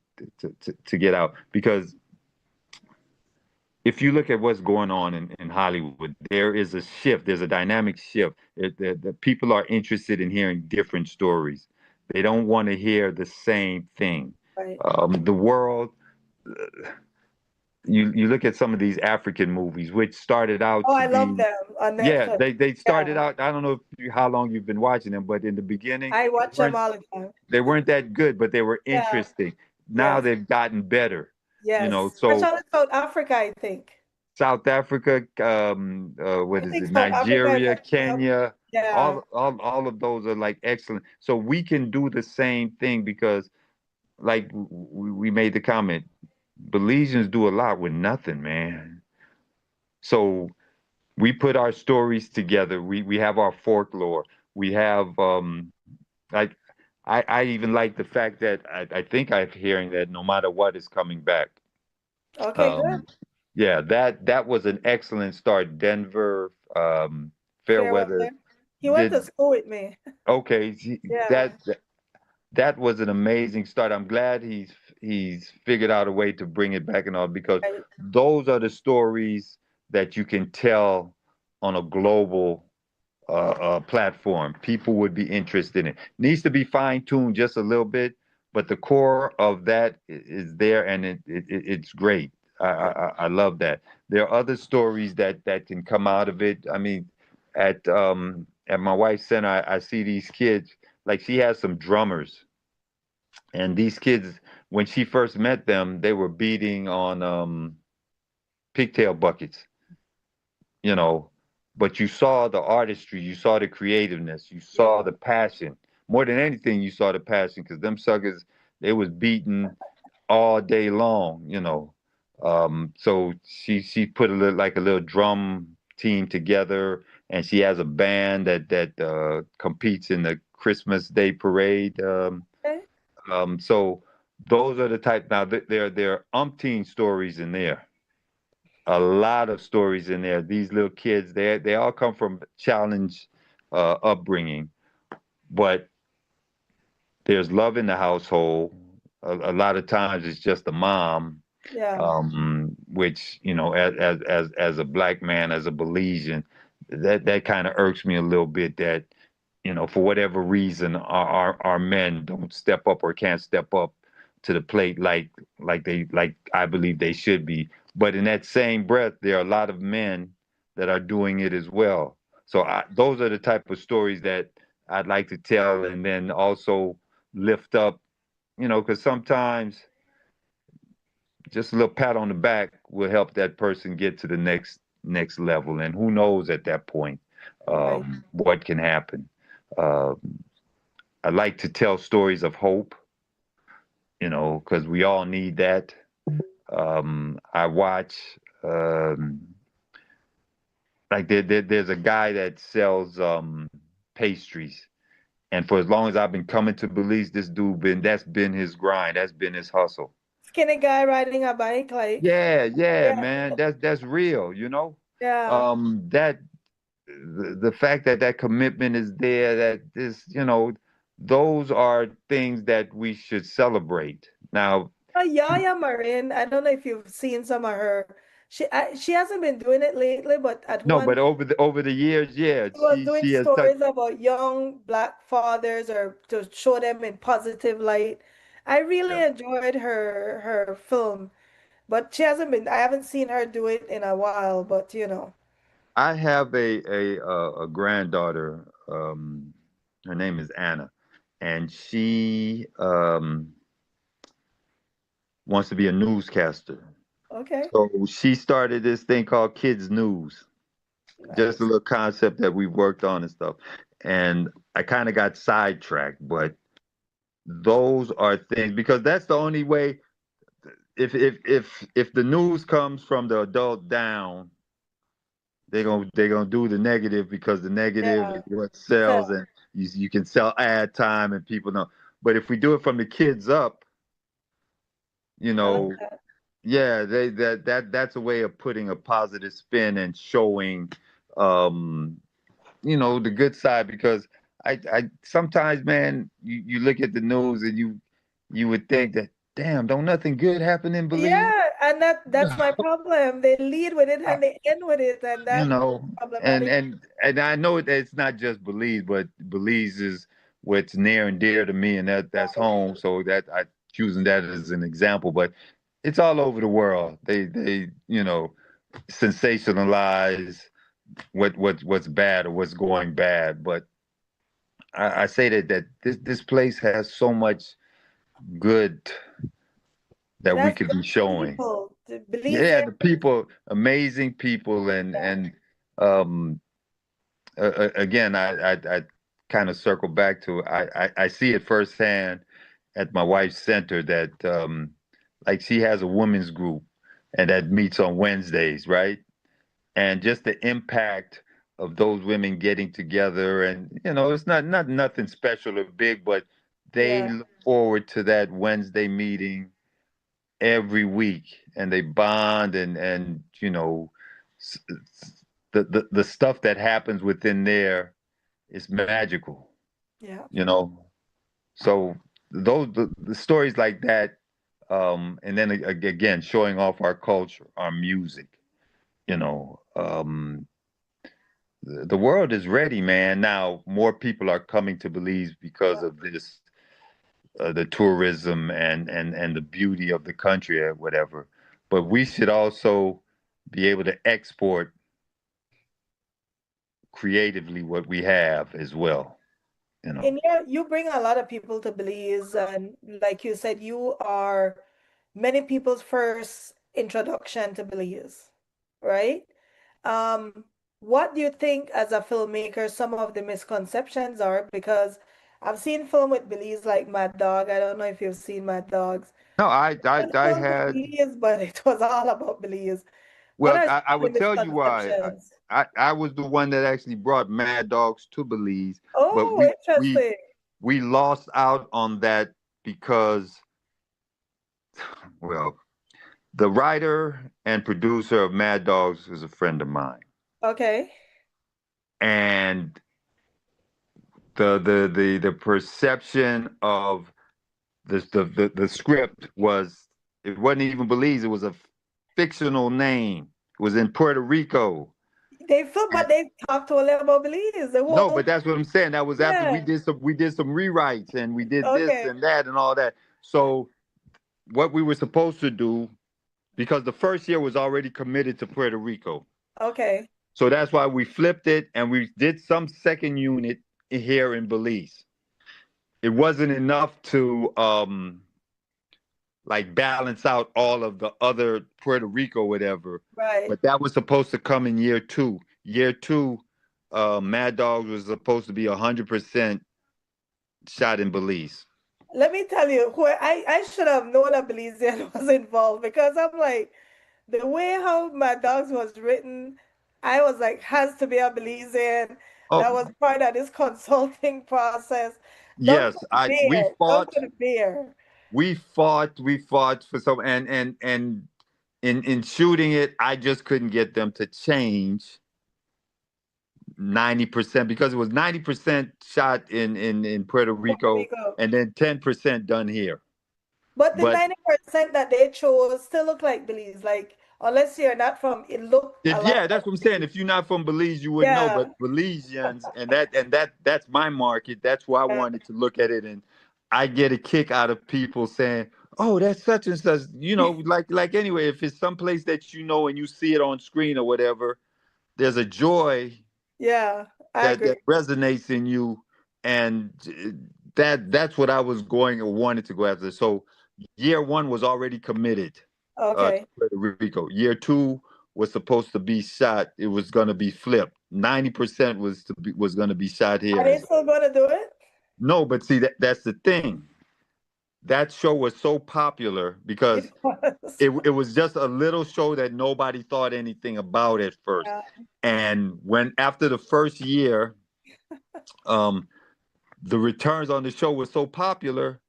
to get out because if you look at what's going on in Hollywood, there is a shift. There's a dynamic shift. The people are interested in hearing different stories. They don't want to hear the same thing.
Right.
The world, you look at some of these African movies, which started out
Oh,
to
I love
be,
them on
yeah,
Netflix.
they started
Yeah,
out. I don't know how long you've been watching them, but in the beginning,
I watch them all the time.
they weren't that good, but they were
Yeah,
interesting. Now
yes,
they've gotten better.
yes.
So
Especially South Africa, I think.
South Africa, what
I
is
think
it?
South Africa is
Nigeria,
actually up.
Kenya,
Yeah,
all of those are like excellent. So we can do the same thing because, like we made the comment, Belizeans do a lot with nothing, man. So we put our stories together. We have our folklore. We have like I even like the fact that I think I'm hearing that no matter what is coming back.
okay,
Um,
good.
Yeah, that was an excellent start. Denver, Fairweather
Fairweather. He went to
did
school with me.
okay.
Yeah.
That was an amazing start. I'm glad he's figured out a way to bring it back and all because
Right.
those are the stories that you can tell on a global platform. People would be interested in it. Needs to be fine-tuned just a little bit, but the core of that is there, and it's great. I love that. There are other stories that can come out of it. I mean, at my wife's center, I see these kids. Like she has some drummers, and these kids, when she first met them, they were beating on pigtail buckets, you know, but you saw the artistry, you saw the creativeness, you saw
Yeah.
the passion. More than anything, you saw the passion because them suckers, they was beating all day long, you know. So she put a little like a little drum team together, and she has a band that competes in the Christmas Day parade.
Okay.
So those are the type. Now there are umpteen stories in there, a lot of stories in there. These little kids, they all come from challenged upbringing, but there's love in the household. A lot of times it's just the mom,
Yeah.
which you know, as a black man, as a Belizean, that kind of irks me a little bit. That you know, for whatever reason, our men don't step up or can't step up to the plate like I believe they should be. But in that same breath, there are a lot of men that are doing it as well. So those are the type of stories that I'd like to tell, and then also lift up, you know, because sometimes just a little pat on the back will help that person get to the next level, and who knows at that point
Right.
what can happen. Uh, I like to tell stories of hope, you know, because we all need that. I watch, um, like there's a guy that sells pastries, and for as long as I've been coming to Belize, this dude that's been his grind, that's been his hustle.
Skinny guy riding a bike, like,
Yeah, yeah,
yeah,
man, that's real, you know.
yeah.
That the fact that that commitment is there, that is, you know, those are things that we should celebrate. Now,
Yaya Marin, I don't know if you've seen some of her. She hasn't been doing it lately, but at
no,
one
but over the years, yeah,
she was doing
she has touched.
stories about young black fathers or to show them in positive light. I really
Yeah.
enjoyed her film, but she hasn't been. I haven't seen her do it in a while, but
I have a granddaughter. Her name is Anna, and she wants to be a newscaster.
okay,
So she started this thing called Kids News, just a
nice.
little concept that we've worked on and stuff. And I kind of got sidetracked, but those are things because that's the only way. If the news comes from the adult down, they're gonna do the negative because the negative is
Yeah,
what sells,
so
and you can sell ad time and people know. But if we do it from the kids up, you
I like
know,
that.
yeah, that's a way of putting a positive spin and showing, um, you know, the good side because I sometimes, man, you look at the news and you would think that, damn, don't nothing good happen in Belize,
Yeah, and that's my problem. They lead with it and they end with it, and
you
that's
know, and
problematic.
and and I know that it's not just Belize, but Belize is what's near and dear to me, and that's
Right.
home. So that I choosing that as an example, but it's all over the world. They you know sensationalize what's bad or what's going bad, but I say that this place has so much good
It
that we
has
could be
good
showing.
people. The
Yeah,
Belizean,
the people, amazing people, and um, again, I kind of circle back to I see it firsthand at my wife's center that like she has a women's group and that meets on Wednesdays, right? And just the impact of those women getting together and you know it's not nothing special or big, but they
yeah,
look forward to that Wednesday meeting every week, and they bond, and you know, the stuff that happens within there is magical,
Yeah.
you know. So those the stories like that, and then again showing off our culture, our music, you know. The world is ready, man. Now more people are coming to Belize because of this, the tourism and the beauty of the country or whatever. But we should also be able to export creatively what we have as well, you know.
And yeah, you bring a lot of people to Belize, and like you said, you are many people's first introduction to Belize, right? Um, what do you think as a filmmaker some of the misconceptions are? Because I've seen film with Belize like Mad Dog. I don't know if you've seen Mad Dogs.
No,
It was
I
filmed in
had.
Belize, but it was all about Belize. What
Well,
are some
I
of
would
the
tell you why.
misconceptions?
I was the one that actually brought Mad Dogs to Belize, but
Oh, interesting.
we lost out on that because, well, the writer and producer of Mad Dogs is a friend of mine,
Okay.
and the perception of the script was, it wasn't even Belize. It was a fictional name. It was in Puerto Rico.
They film, but they talk totally about Belize. The
No,
whole,
but that's what I'm saying. That was after
yeah.
we did some rewrites and we did this
Okay.
and that and all that. So what we were supposed to do, because the first year was already committed to Puerto Rico.
Okay.
So that's why we flipped it and we did some second unit here in Belize. It wasn't enough to like balance out all of the other Puerto Rico, whatever.
Right.
But that was supposed to come in year two. Year two, Mad Dogs was supposed to be 100% shot in Belize.
Let me tell you, I should have known a Belizean was involved because I'm like, the way how my dogs was written, I was like, has to be a Belizean
Oh
that was part of this consulting process. Don't
yes,
put the
I
bear. Don't put the bear.
we fought for some, and in shooting it, I just couldn't get them to change 90% because it was 90% shot in Puerto
Puerto
Rico
Rico.
and then 10% done here.
But the
But
90% that they chose still look like Belize. Like, unless you're not from, it looked a
if
lot
yeah, that's
like
what I'm saying.
Belize.
If you're not from Belize, you wouldn't know.
Yeah.
But Belizeans and that's my market. That's why I
Yeah.
wanted to look at it, and I get a kick out of people saying, "Oh, that's such and such." You know, like anyway, if it's someplace that you know and you see it on screen or whatever, there's a joy
Yeah. I
that
agree.
resonates in you, and that's what I was going or wanted to go after. So year one was already committed to
Okay.
Puerto Rico. Year two was supposed to be shot. It was going to be flipped. 90% was going to be shot
Are
here
they
as
still going to do it?
no. But see that's the thing. That show was so popular
It
because
was.
it was just a little show that nobody thought anything about at first.
Yeah.
And when after the first year, um, the returns on the show were so popular,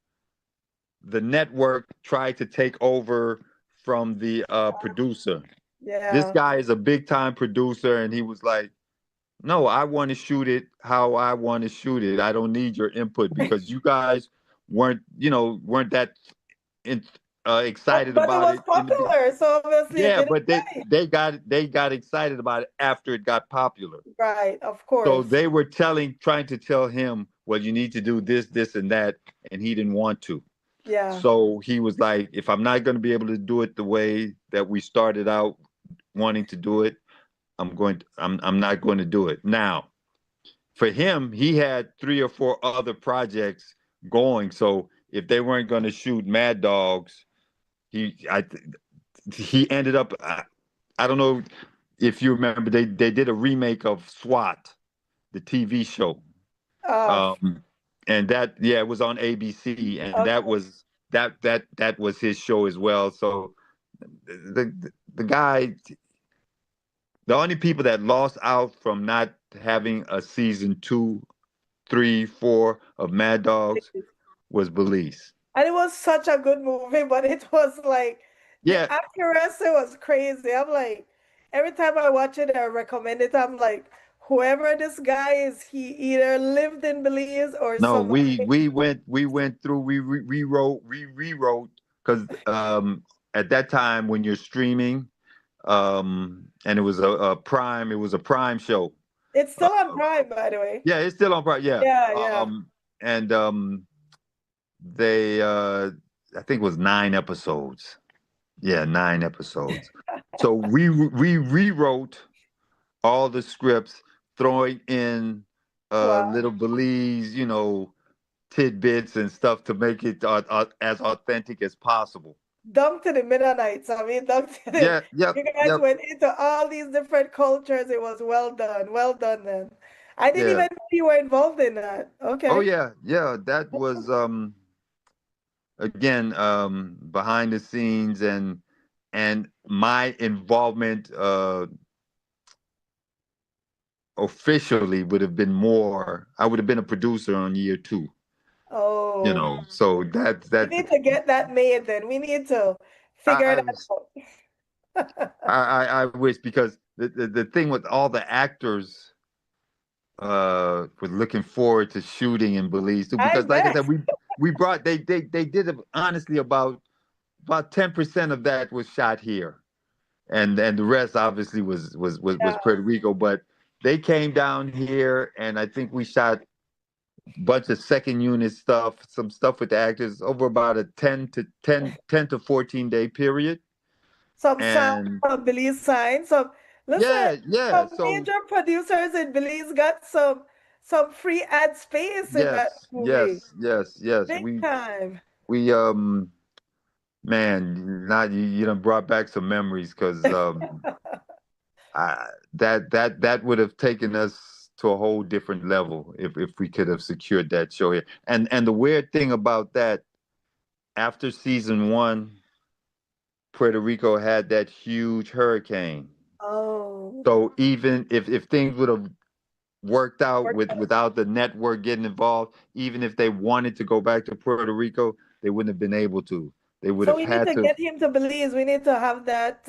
the network tried to take over from the producer. This
Yeah.
guy is a big time producer, and he was like, "No, I want to shoot it how I want to shoot it. I don't need your input because you guys weren't that in, excited
But it
about
was
it in the beginning."
popular, so obviously it
Yeah,
did it
but
right.
they got excited about it after it got popular.
Right, of
So
course.
they were trying to tell him, well, you need to do this, this, and that, and he didn't want to.
Yeah.
So he was like, if I'm not going to be able to do it the way that we started out wanting to do it, I'm not going to do it. Now, for him, he had three or four other projects going. So if they weren't going to shoot Mad Dogs, he ended up. I don't know if you remember, they did a remake of SWAT, the TV show,
Uh,
um, and that yeah, it was on ABC, and
okay.
that was his show as well. So the guy, the only people that lost out from not having a season two, three, four of Mad Dogs was Belize.
And it was such a good movie, but it was like the
Yeah,
accuracy was crazy. I'm like, every time I watch it, I recommend it. I'm like, whoever this guy is, he either lived in Belize or
no,
somebody.
we went through, we rewrote because at that time when you're streaming, and it was a prime show.
It's
Uh,
still on Prime, by the way.
yeah, it's still on Prime. Yeah,
Yeah, yeah.
and they I think it was 9 episodes. Yeah, 9 episodes. So we rewrote all the scripts, throwing in
Wow.
little Belize, tidbits and stuff to make it as authentic as possible.
Dunk to the Mennonites. I mean, dunk to the.
Yeah, yep,
You guys
yep,
went into all these different cultures. It was well done. Well done, then. I didn't
yeah.
even know you were involved in that.
Oh
Okay.
yeah, yeah. That was again behind the scenes, and my involvement officially would have been more. I would have been a producer on year two.
Oh,
So that's
we
that.
need to get that made then. We need to figure
I,
that out.
I wish, because the thing with all the actors was looking forward to shooting in Belize too,
I
because like I
bet.
said, we brought they did honestly about 10% of that was shot here, and the rest obviously was
Yeah.
Puerto Rico, but they came down here, and I think we shot a bunch of second unit stuff, some stuff with the actors over about a 10 to 14 day period.
Some sign,
And
some Belize sign. Listen,
yeah, yeah.
some
So
major producers in Belize got some free ad space in that
yes,
movie.
yes, yes, yes.
Big time.
We man, not you done brought back some memories, because that would have taken us to a whole different level if we could have secured that show here. And the weird thing about that, after season one, Puerto Rico had that huge hurricane.
Oh,
So even if things would have worked out
worked out.
without the network getting involved, even if they wanted to go back to Puerto Rico, they wouldn't have been able to. They would
So
have
we need
had
to
to.
get him to Belize. We need to have that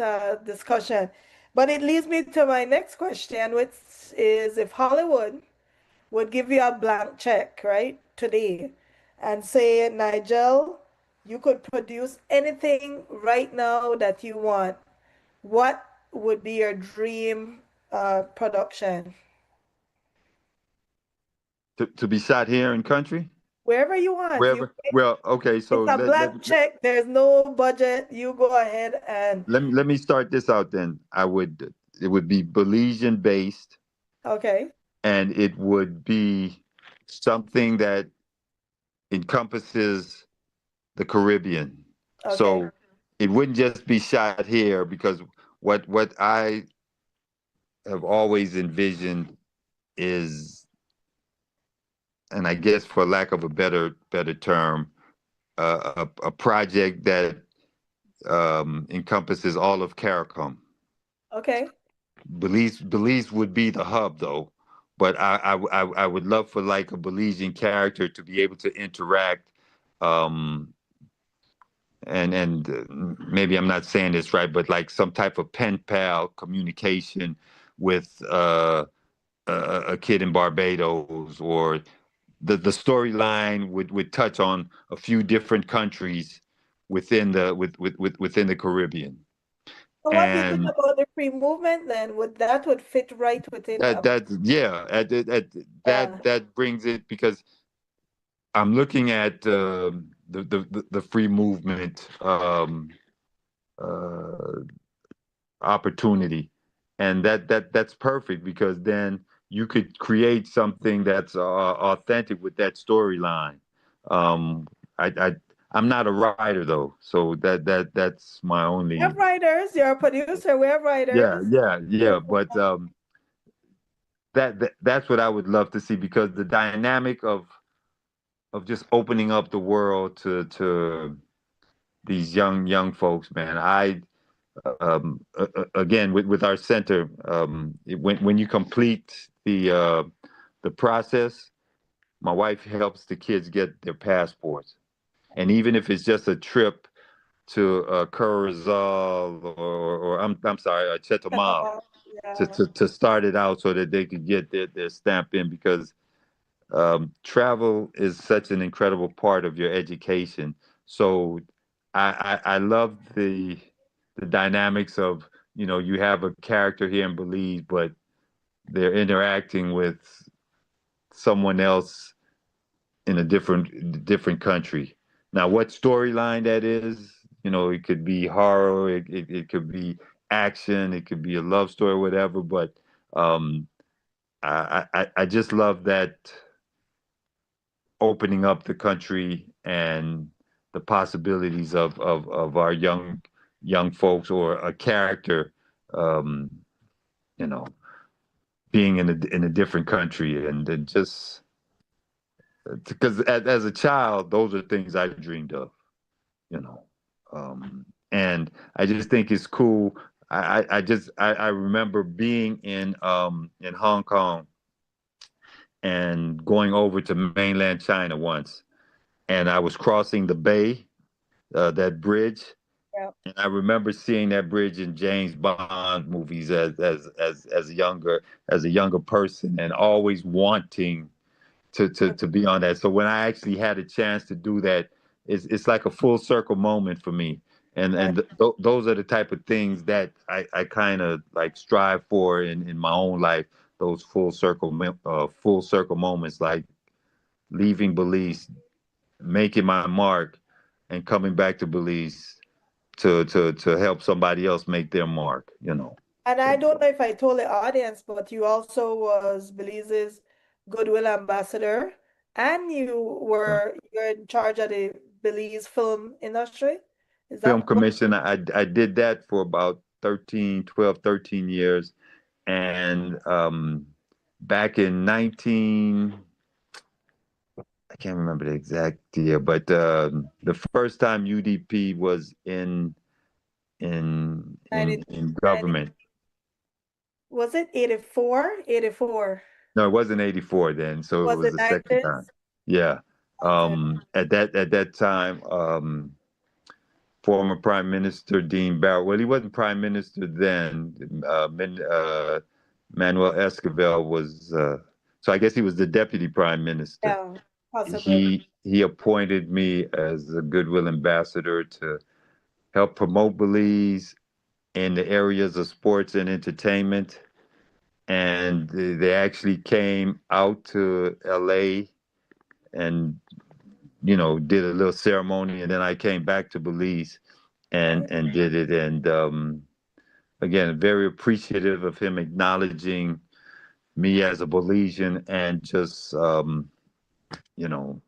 discussion. But it leads me to my next question, which is if Hollywood would give you a blank check, right, today, and say, Nigel, you could produce anything right now that you want. What would be your dream production?
To be shot here in country,
Wherever you want. You
wherever. Well, okay, so
it's a blank check. There's no budget. You go ahead and
let me start this out then. It would be Belizean based,
okay,
and it would be something that encompasses the Caribbean.
okay,
So it wouldn't just be shot here, because what I have always envisioned is, and I guess for lack of a better term, a project that encompasses all of CARICOM.
okay.
Belize would be the hub, though, but I would love for like a Belizean character to be able to interact, um, and maybe I'm not saying this right, but like some type of pen pal communication with a kid in Barbados, or the storyline would touch on a few different countries within the Caribbean.
So what do you think
And
about the free movement then? Would fit right within
that yeah,
yeah.
that brings it, because I'm looking at the free movement uh, opportunity, and that's perfect, because then you could create something that's authentic with that storyline. Um, I'm not a writer though, so that's my
We have
only.
writers, you're a producer, we have
Yeah,
writers.
yeah, yeah. But that's what I would love to see, because the dynamic of just opening up the world to these young folks, man. Again, with our center, when you complete the process, my wife helps the kids get their passports, and even if it's just a trip to Curacao or I'm sorry, Chetumal
Yeah.
to start it out so that they could get their stamp in because travel is such an incredible part of your education. So I love the dynamics of, you have a character here in Belize, but they're interacting with someone else in a different country. Now, what storyline that is, it could be horror, it could be action, it could be a love story, whatever. But um, I just love that opening up the country and the possibilities of our young folks or a character, um, you know, being in a different country and then just because as a child, those are things I dreamed of, you know. And I just think it's cool. I remember being in Hong Kong and going over to mainland China once, and I was crossing the bay, that bridge,
Yeah.
and I remember seeing that bridge in James Bond movies as a younger person, and always wanting to be on that. So when I actually had a chance to do that, it's like a full circle moment for me. And
Right.
those are the type of things that I kind of like strive for in my own life. Those full circle moments, like leaving Belize, making my mark, and coming back to Belize to help somebody else make their mark.
And I don't know if I told the audience, but you also was Belize's Goodwill Ambassador, and
Yeah.
you're in charge of the Belize film industry. Is
Film
that what?
commission. I did that for about 12, 13 years. And back in 19, I can't remember the exact year, but the first time UDP was in
90,
in in
90,
government.
was it 84? 84.
No, it wasn't 84 then, so it
Was
was
it
the second time.
90s?
Yeah.
Okay.
At that time, former Prime Minister Dean Barrett. Well, he wasn't Prime Minister then. Manuel Esquivel was. So I guess he was the Deputy Prime Minister.
Yeah, possibly.
He appointed me as a Goodwill Ambassador to help promote Belize in the areas of sports and entertainment. And they actually came out to LA and did a little ceremony, and then I came back to Belize and
Right.
and did it. And again, very appreciative of him acknowledging me as a Belizean and just you know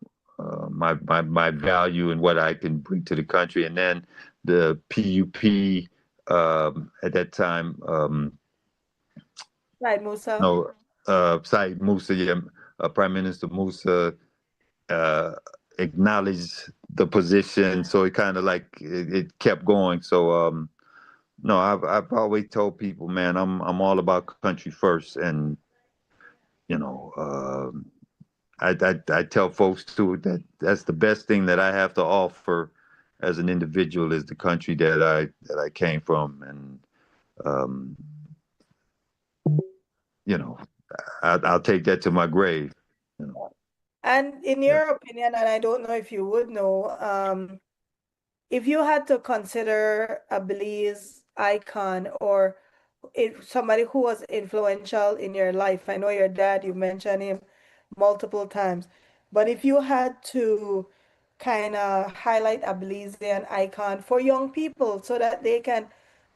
my value and what I can bring to the country. And then the PUP at that time,
Right, Musa.
no, Said Musa, yeah, Prime Minister Musa uh, acknowledged the position, so it kind of like it kept going. So no, I've always told people, man, I'm all about country first, and you know, I tell folks too that that's the best thing that I have to offer as an individual is the country that I came from, and um, you know, I'll take that to my grave. You know,
And in
yeah,
your opinion, and I don't know if you would know, if you had to consider a Belize icon or somebody who was influential in your life, I know your dad, you mentioned him multiple times, but if you had to kind of highlight a Belizean icon for young people so that they can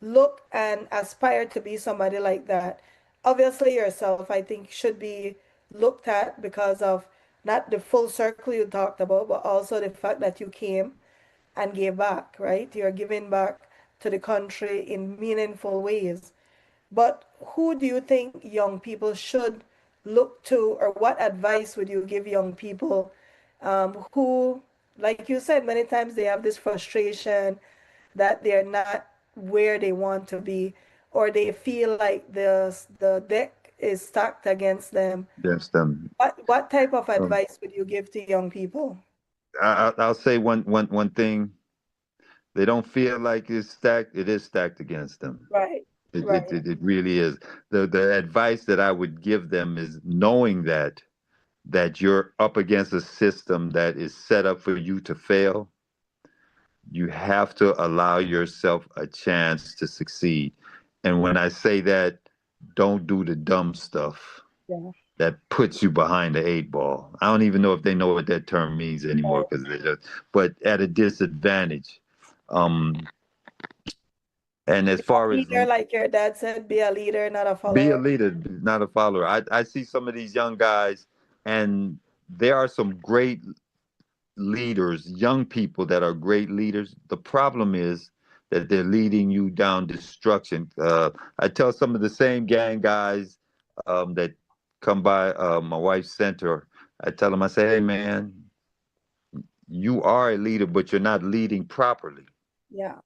look and aspire to be somebody like that, obviously yourself, I think, should be looked at because of not the full circle you talked about, but also the fact that you came and gave back, right? You're giving back to the country in meaningful ways. But who do you think young people should look to, or what advice would you give young people who, like you said, many times they have this frustration that they're not where they want to be, or they feel like the deck is stacked against them.
against them.
What type of
Um,
advice would you give to young people?
I'll say one thing. They don't feel like it's stacked. It is stacked against them.
Right, right.
It really is. The advice that I would give them is knowing that you're up against a system that is set up for you to fail. You have to allow yourself a chance to succeed. And when I say that, don't do the dumb stuff
Yeah.
that puts you behind the eight ball. I don't even know if they know what that term means anymore
Right.
because they just, but at a disadvantage. Um, and as
Be a
far as
leader, like your dad said, be a leader, not a
be a
follower.
leader, not a follower. I see some of these young guys, and there are some great leaders, young people that are great leaders. The problem is that they're leading you down destruction. I tell some of the same gang guys that come by my wife's center, I tell them, I say, hey, man, you are a leader, but you're not leading properly.
Yeah.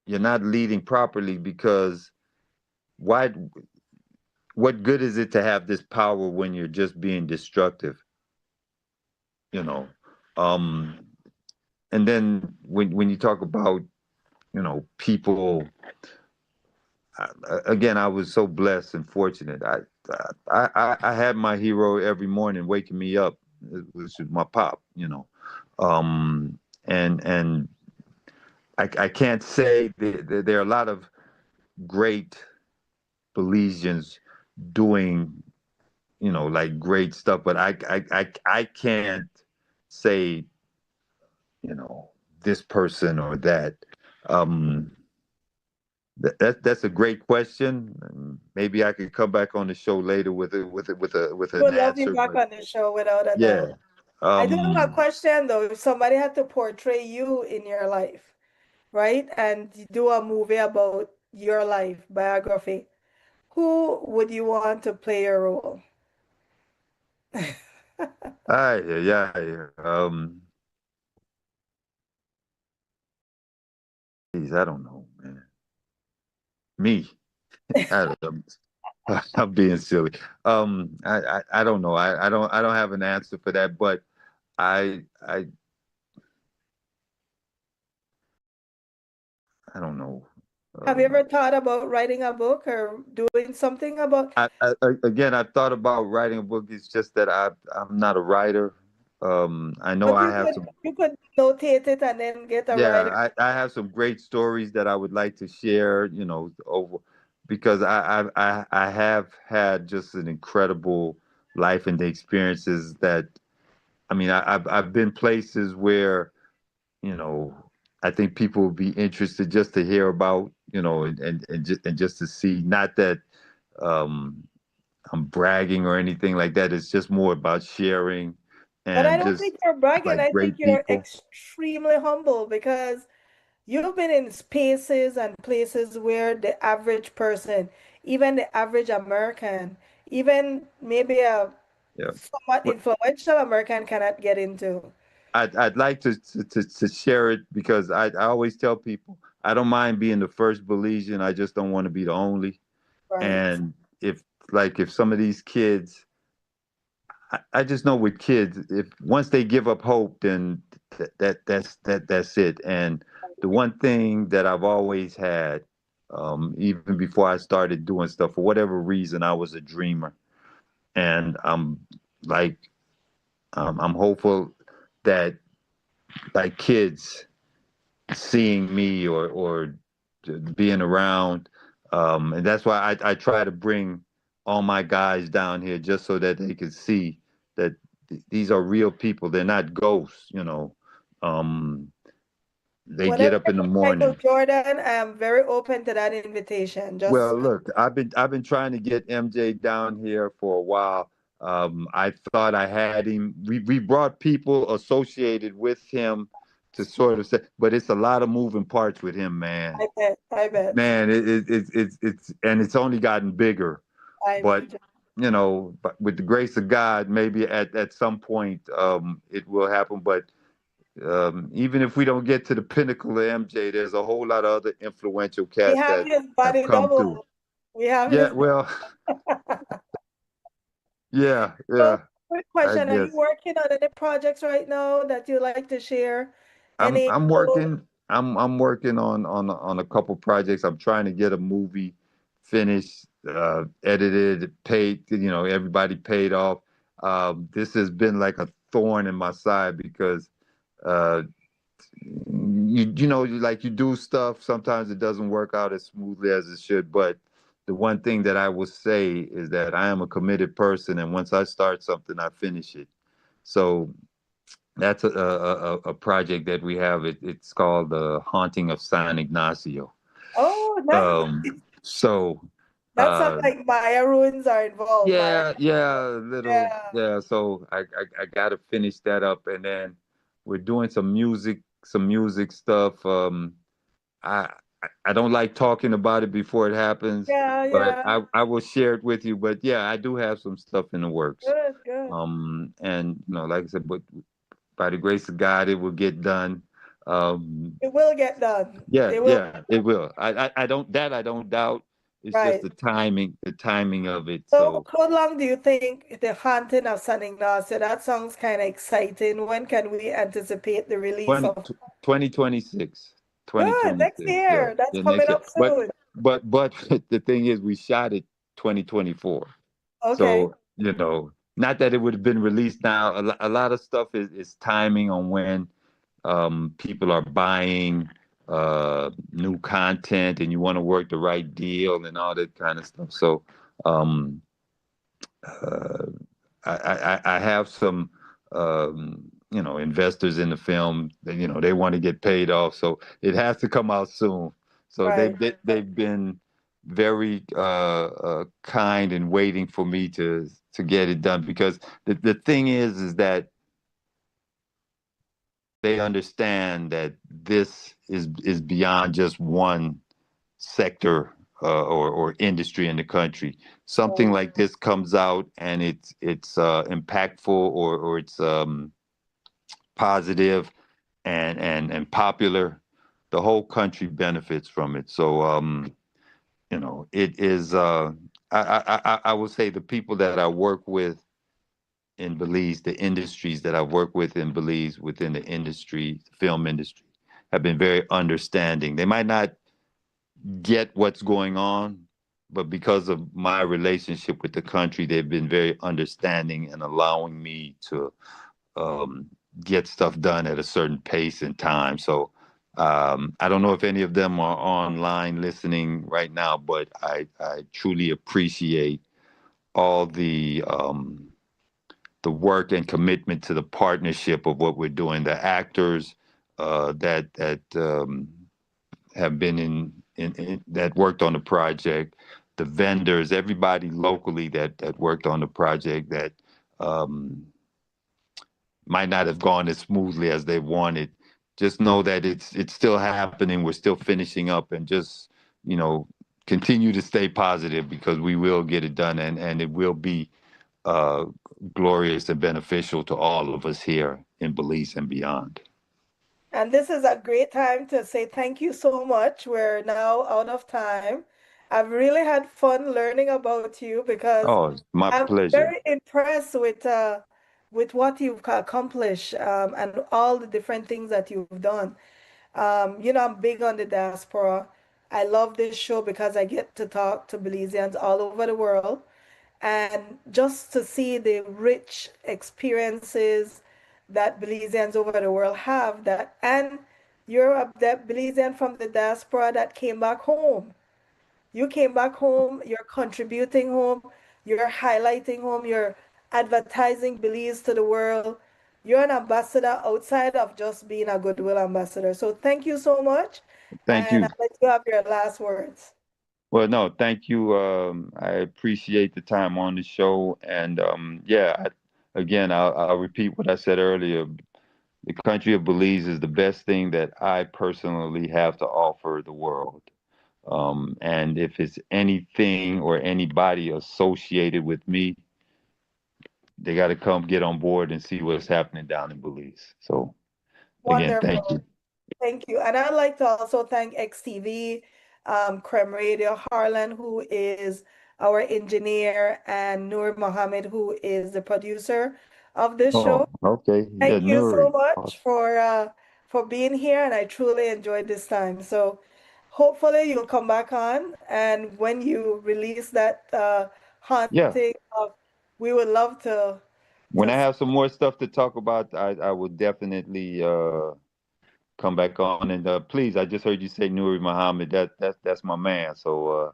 You're not leading properly because why? What good is it to have this power when you're just being destructive? You know, um, and then when you talk about people, again, I was so blessed and fortunate. I had my hero every morning waking me up, which was my pop. Um, and I can't say there are a lot of great Belizeans doing like great stuff, but I can't say this person or that. Um, that's a great question. Maybe I could come back on the show later with an
Would love you
answer.
back
But
on the show without a
yeah,
doubt. I do have a
um,
question though. If somebody had to portray you in your life, right, and do a movie about your life, biography, who would you want to play your role?
yeah. Geez, I don't know, man. Me, I don't, I'm being silly. I don't know. I don't have an answer for that. But I I don't know.
Have you
Um,
ever thought about writing a book or doing something about,
again, I've thought about writing a book. It's just that I'm not a writer. I know
but
I have some.
you could notate it and then get a
Yeah,
writer.
I have some great stories that I would like to share. Over because I have had just an incredible life and the experiences that I mean I've been places where you know I think people would be interested just to hear about and just to see. Not that um, I'm bragging or anything like that. It's just more about sharing
But I
and
don't
just
think you're bragging.
like
I think
great
you're
people.
extremely humble because you've been in spaces and places where the average person, even the average American, even maybe a
Yeah.
somewhat influential American cannot get into.
I'd like to share it because I always tell people I don't mind being the first Belizean. I just don't want to be the only.
Right.
And if some of these kids, I just know with kids, if once they give up hope, then that's it. And the one thing that I've always had, even before I started doing stuff, for whatever reason, I was a dreamer, and like I'm hopeful that like kids seeing me or being around. And that's why I try to bring all my guys down here just so that they can see that these are real people. They're not ghosts. Um, they get
Whenever
up in the
Michael
morning.
Jordan, I am very open to that invitation. Just
Well, look, I've been trying to get MJ down here for a while. I thought I had him. We brought people associated with him to sort of say, but it's a lot of moving parts with him, man.
I bet, I bet,
Man, it's only gotten bigger.
I
But
bet.
but with the grace of God, maybe at some point it will happen. But even if we don't get to the pinnacle of MJ, there's a whole lot of other influential
We
cats
have
that
his
have
body
come through.
double. We have
Yeah,
his.
well, yeah,
So,
yeah.
Quick
I
question. Are you
guess
working on any projects right now that you like to share? Any?
I'm
Oh,
working. I'm working on a couple projects. I'm trying to get a movie finished, edited, paid. Everybody paid off. This has been like a thorn in my side because uh, like you do stuff. Sometimes it doesn't work out as smoothly as it should. But the one thing that I will say is that I am a committed person, and once I start something, I finish it. So that's a project that we have. It's called The Haunting of San Ignacio.
oh, nice.
Um, so,
That sounds
uh,
like Maya ruins are involved. Maya.
yeah, little,
Yeah.
yeah. So I got to finish that up, and then we're doing some music stuff. I I don't like talking about it before it happens,
Yeah,
but
yeah.
I will share it with you. But yeah, I do have some stuff in the works.
Good, good.
And like I said, but by the grace of God, it will get done.
It will get done.
Yeah,
It will.
yeah, it will. I don't doubt. It's just
Right.
the timing of it.
So,
So
how long do you think the haunting of San Ignacio? That sounds kind of exciting. When can we anticipate the release
20,
of?
2026,
Good, next
2026. Yeah,
year. That's
the
coming
next year.
up soon.
But the thing is, we shot it 2024.
Okay.
So, not that it would have been released now. A lot of stuff is timing on when people are buying new content and you want to work the right deal and all that kind of stuff. So um, uh, I have some investors in the film that, they want to get paid off, so it has to come out soon. So
Right.
they've been very kind and waiting for me to get it done, because the thing is that they understand that this is beyond just one sector or industry in the country. Something
Right.
like this comes out and it's impactful or it's positive and popular. The whole country benefits from it. So it is. I would say the people that I work with in Belize, the industries that I work with in Belize within the industry, film industry, have been very understanding. They might not get what's going on, but because of my relationship with the country, they've been very understanding and allowing me to um, get stuff done at a certain pace and time. So I don't know if any of them are online listening right now, but I truly appreciate all the work and commitment to the partnership of what we're doing. The actors that have been in that worked on the project, the vendors, everybody locally that worked on the project that um, might not have gone as smoothly as they wanted. Just know that it's still happening. We're still finishing up, and just you know continue to stay positive, because we will get it done, and it will be uh, glorious and beneficial to all of us here in Belize and beyond.
And this is a great time to say thank you so much. We're now out of time. I've really had fun learning about you because
Oh, it's my
I'm
pleasure.
very impressed with what you've accomplished and all the different things that you've done. I'm big on the diaspora. I love this show because I get to talk to Belizeans all over the world and just to see the rich experiences that Belizeans over the world have that and you're a that Belizean from the diaspora that came back home. You came back home, you're contributing home, you're highlighting home, you're advertising Belize to the world. You're an ambassador outside of just being a goodwill ambassador. So thank you so much.
Thank
And
you.
I'll let you have your last words.
Well, no, thank you. I appreciate the time on the show, and yeah, again, I'll repeat what I said earlier. The country of Belize is the best thing that I personally have to offer the world. And if it's anything or anybody associated with me, they got to come get on board and see what's happening down in Belize. So again, thank
Wonderful.
you.
Thank you. And I'd like to also thank XTV, Creme Radio Harlan, who is our engineer, and Noor Mohammed, who is the producer of this show.
Oh, okay. Yeah,
Thank you so
Nuri.
much for being here, and I truly enjoyed this time. So hopefully you'll come back on, and when you release that
Yeah.
haunting of, we would love
When
to
I have some more stuff to talk about, I will definitely come back on. And please, I just heard you say Nuri Muhammad. That's my man. So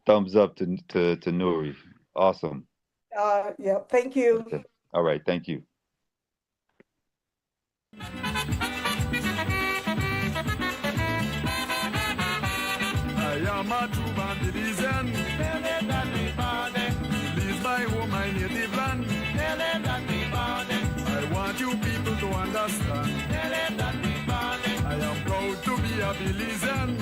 thumbs up to Nuri. Awesome.
yeah. Thank you.
Okay. All right. Thank you.
I am a true Bandilian. Release my home, my native land. I want you people to understand. I am proud to be a Belizean.